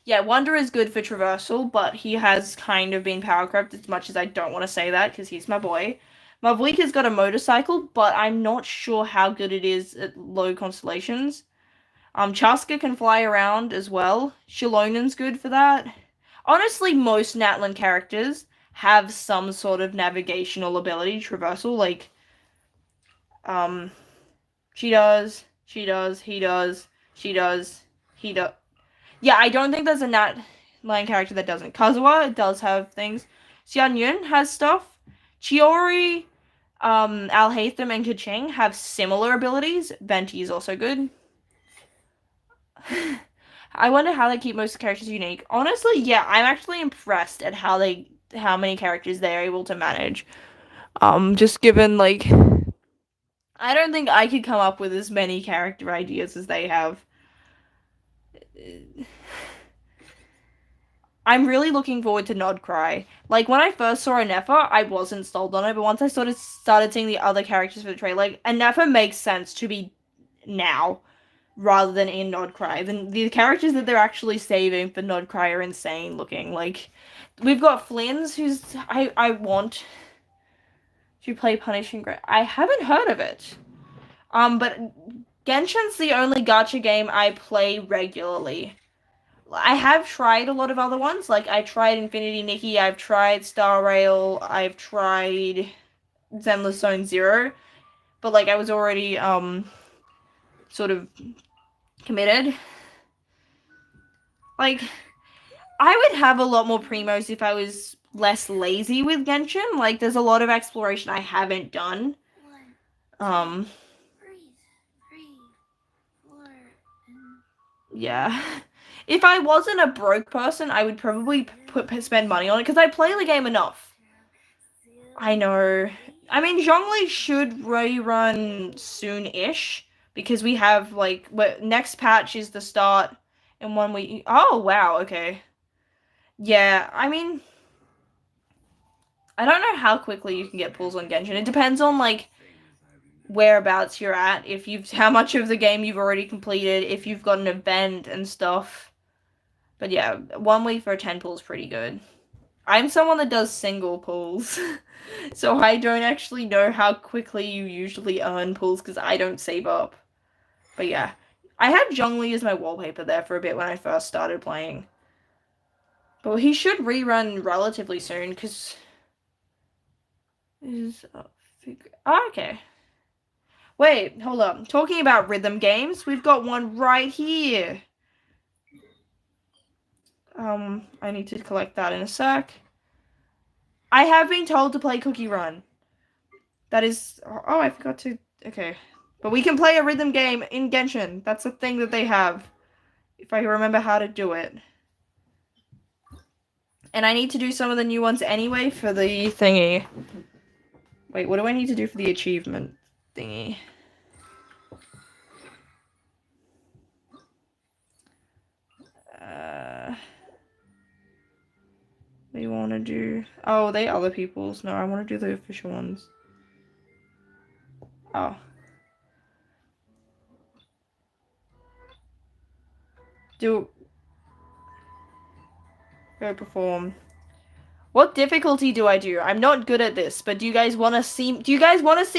is good for traversal, but he has kind of been power crept as much as I don't want to say that, because he's my boy. Mavuika's got a motorcycle, but I'm not sure how good it is at low constellations. Chaska can fly around as well. Shilonen's good for that. Honestly, most Natlan characters have some sort of navigational ability, traversal, like, she does, he does. Yeah, I don't think there's a Natlan character that doesn't. Kazuha does have things. Xian Yun has stuff. Chiori, Alhaitham, and Kaching have similar abilities. Venti is also good. I wonder how they keep most characters unique. Honestly, yeah, I'm actually impressed at how many characters they're able to manage. Just given, like, I don't think I could come up with as many character ideas as they have. I'm really looking forward to Nodcry. Like, when I first saw Anefa, I wasn't sold on it, but once I started seeing the other characters for the trailer, like, Anefa makes sense to be now, rather than in Nodcry. The characters that they're actually saving for Nodcry are insane looking. Like, we've got Flynn's, who's... I want to play Punishing Gray. I haven't heard of it. But Genshin's the only gacha game I play regularly. I have tried a lot of other ones. Like, I tried Infinity Nikki, I've tried Star Rail, I've tried Zenless Zone Zero. But, like, I was already, sort of committed. Like, I would have a lot more primos if I was less lazy with Genshin. Like, there's a lot of exploration I haven't done. Yeah. If I wasn't a broke person, I would probably spend money on it, because I play the game enough. I know. I mean, Zhongli should rerun soon-ish because we have like next patch is the start in 1 week. Oh wow, okay. Yeah, I mean, I don't know how quickly you can get pulls on Genshin. It depends on like whereabouts you're at, if you've how much of the game you've already completed, if you've got an event and stuff. But yeah, 1 week for a 10 pull is pretty good. I'm someone that does single pulls, so I don't actually know how quickly you usually earn pulls because I don't save up. But yeah, I had Zhongli as my wallpaper there for a bit when I first started playing. But he should rerun relatively soon because okay. Wait, hold up. Talking about rhythm games, we've got one right here. I need to collect that in a sec. I have been told to play Cookie Run. That is... Oh, I forgot to... Okay. But we can play a rhythm game in Genshin. That's a thing that they have. If I remember how to do it. And I need to do some of the new ones anyway for the thingy. Wait, what do I need to do for the achievement thingy? What do you want to do? Oh, they other people's. No, I want to do the official ones. Oh. Go perform. What difficulty do I do? I'm not good at this, but do you guys want to see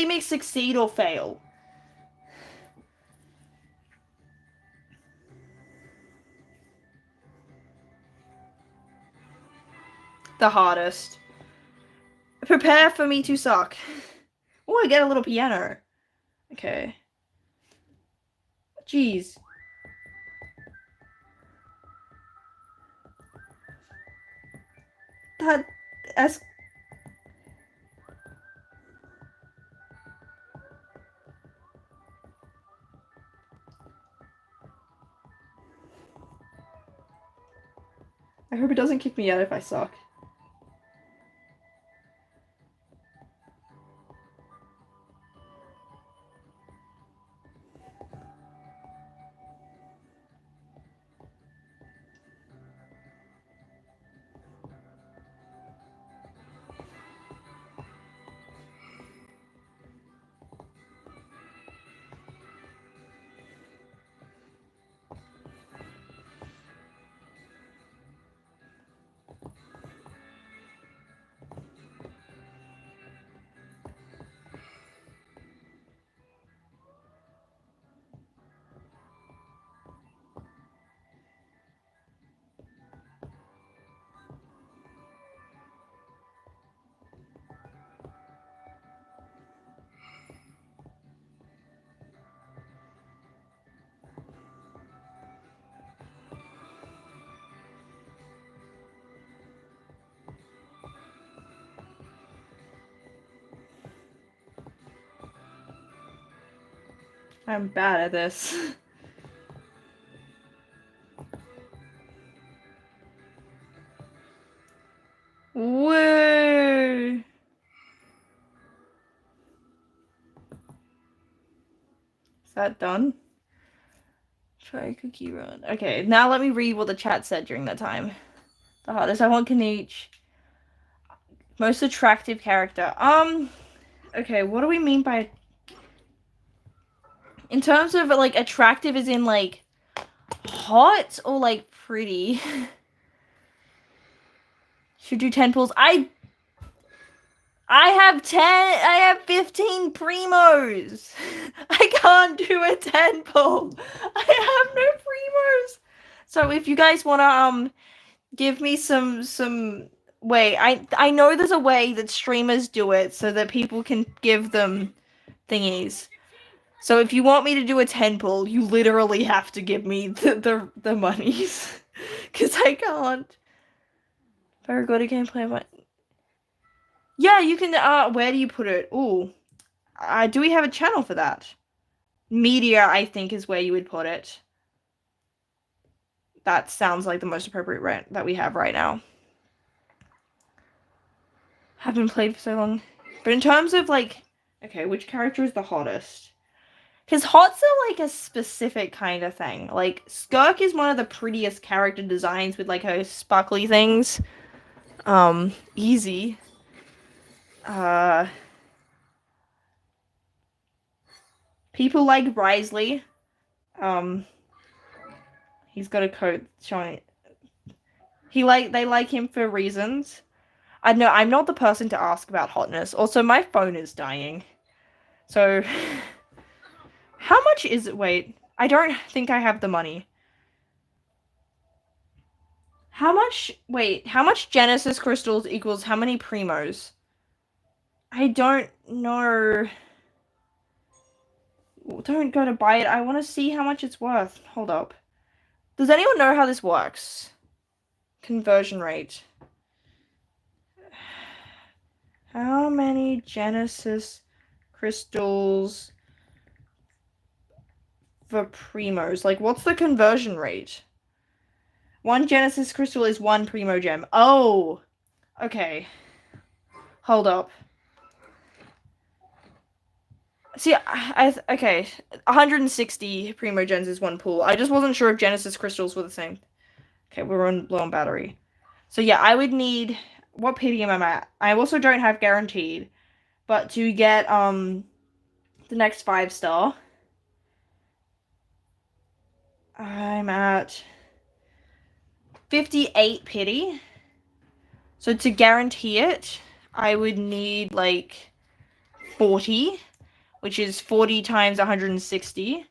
me succeed or fail? The hardest. Prepare for me to suck. Oh, I get a little piano. Okay. Jeez. That's... I hope it doesn't kick me out if I suck. I'm bad at this. Whoa! Is that done? Try Cookie Run. Okay, now let me read what the chat said during that time. The hardest I want Kanichi. Most attractive character. Okay, what do we mean by... In terms of, like, attractive as in, like, hot or, like, pretty? Should do 10 pulls. I have 15 primos. I can't do a 10 pull. I have no primos. So if you guys wanna give me some wait, I know there's a way that streamers do it so that people can give them thingies. So if you want me to do a 10 pull, you literally have to give me the monies. Cause I can't. Very good at gameplay. Yeah, you can, where do you put it? Ooh. Do we have a channel for that? Media, I think, is where you would put it. That sounds like the most appropriate rent that we have right now. Haven't played for so long. But in terms of like, okay, which character is the hottest? Because hots are like a specific kind of thing. Like Skirk is one of the prettiest character designs with like her sparkly things. Easy. People like Risley. He's got a coat showing. They like him for reasons. I know I'm not the person to ask about hotness. Also, my phone is dying. So, how much is it? Wait, I don't think I have the money. How much? Wait, how much Genesis crystals equals how many primos? I don't know. Don't go to buy it. I want to see how much it's worth. Hold up. Does anyone know how this works? Conversion rate. How many Genesis crystals for primos? Like, what's the conversion rate? 1 Genesis crystal is 1 primo gem. Oh! Okay. Hold up. See, okay. 160 primo gens is 1 pool. I just wasn't sure if Genesis crystals were the same. Okay, we're on low on battery. So yeah, I would need... What PD am I at? I also don't have guaranteed. But to get, the next 5-star... I'm at 58 pity. So to guarantee it, I would need like 40, which is 40 times 160.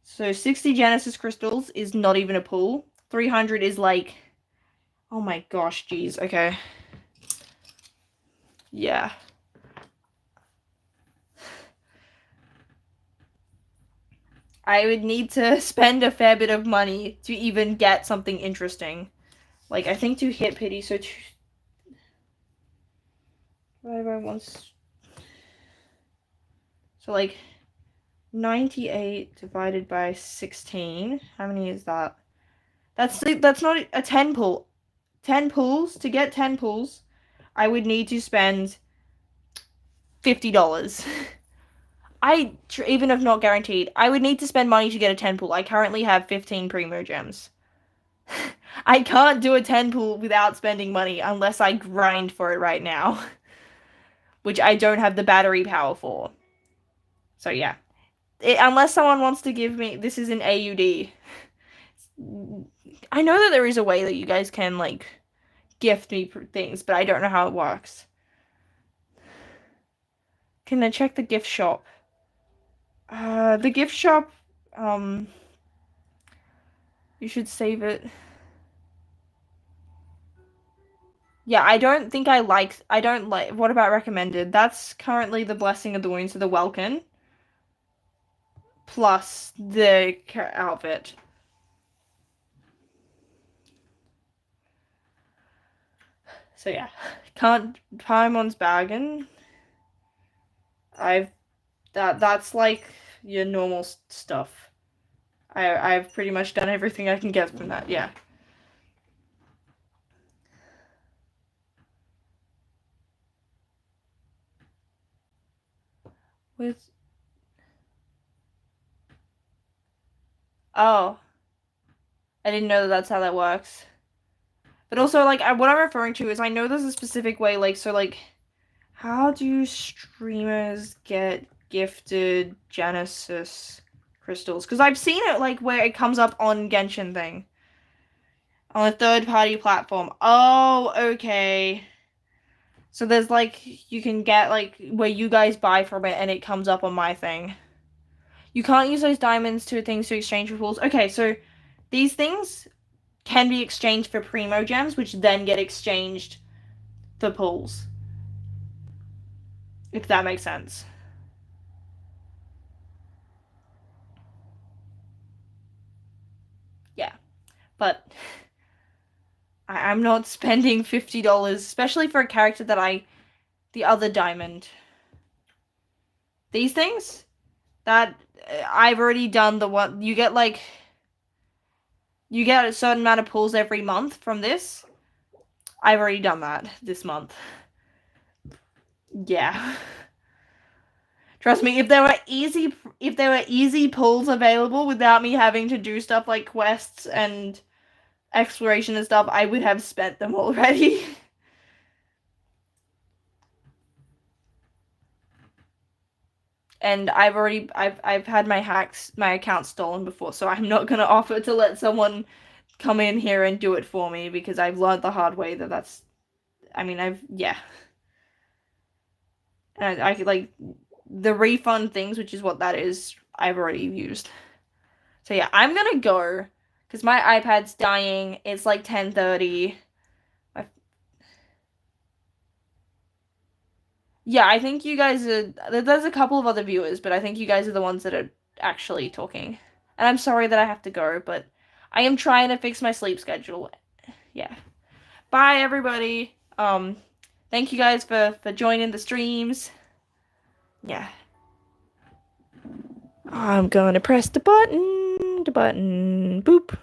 So 60 Genesis crystals is not even a pool. 300 is like, oh my gosh, geez. Okay. Yeah. I would need to spend a fair bit of money to even get something interesting. Like, I think to hit pity, so divided by once. So, like, 98 divided by 16. How many is that? That's not a 10 pool. 10 pools. To get 10 pools, I would need to spend $50. Even if not guaranteed, I would need to spend money to get a 10 pool. I currently have 15 primo gems. I can't do a 10 pool without spending money unless I grind for it right now. Which I don't have the battery power for. So yeah. Unless someone wants to give me... This is an AUD. I know that there is a way that you guys can, like, gift me things, but I don't know how it works. Can I check the gift shop? The gift shop, you should save it. Yeah, I don't like, what about recommended? That's currently the Blessing of the Wounds, so the Welkin. Plus the outfit. So yeah, can't Paimon's bargain. That's like your normal stuff. I've pretty much done everything I can get from that. Yeah. Oh, I didn't know that that's how that works. But also, like, what I'm referring to is I know there's a specific way, like, so, like, how do streamers get gifted Genesis crystals? Because I've seen it, like, where it comes up on Genshin thing. On a third-party platform. Oh, okay. So there's, like, you can get, like, where you guys buy from it and it comes up on my thing. You can't use those diamonds to exchange for pools. Okay, so these things can be exchanged for primo gems, which then get exchanged for pools. If that makes sense. Yeah. But I'm not spending $50, especially for a character that the other diamond. These things that I've already done the one, you get a certain amount of pulls every month from this. I've already done that this month. Yeah. Trust me, if there were easy pulls available without me having to do stuff like quests and exploration and stuff, I would have spent them already. And I've had my account stolen before, so I'm not gonna offer to let someone come in here and do it for me because I've learned the hard way that that's, I mean, yeah. And I could, like, the refund things, which is what that is, I've already used. So yeah, I'm gonna go because my iPad's dying. It's like 10:30. Yeah, I think you guys are. There's a couple of other viewers, but I think you guys are the ones that are actually talking. And I'm sorry that I have to go, but I am trying to fix my sleep schedule. Yeah. Bye, everybody. Thank you guys for joining the streams. Yeah. I'm gonna press the button. Boop.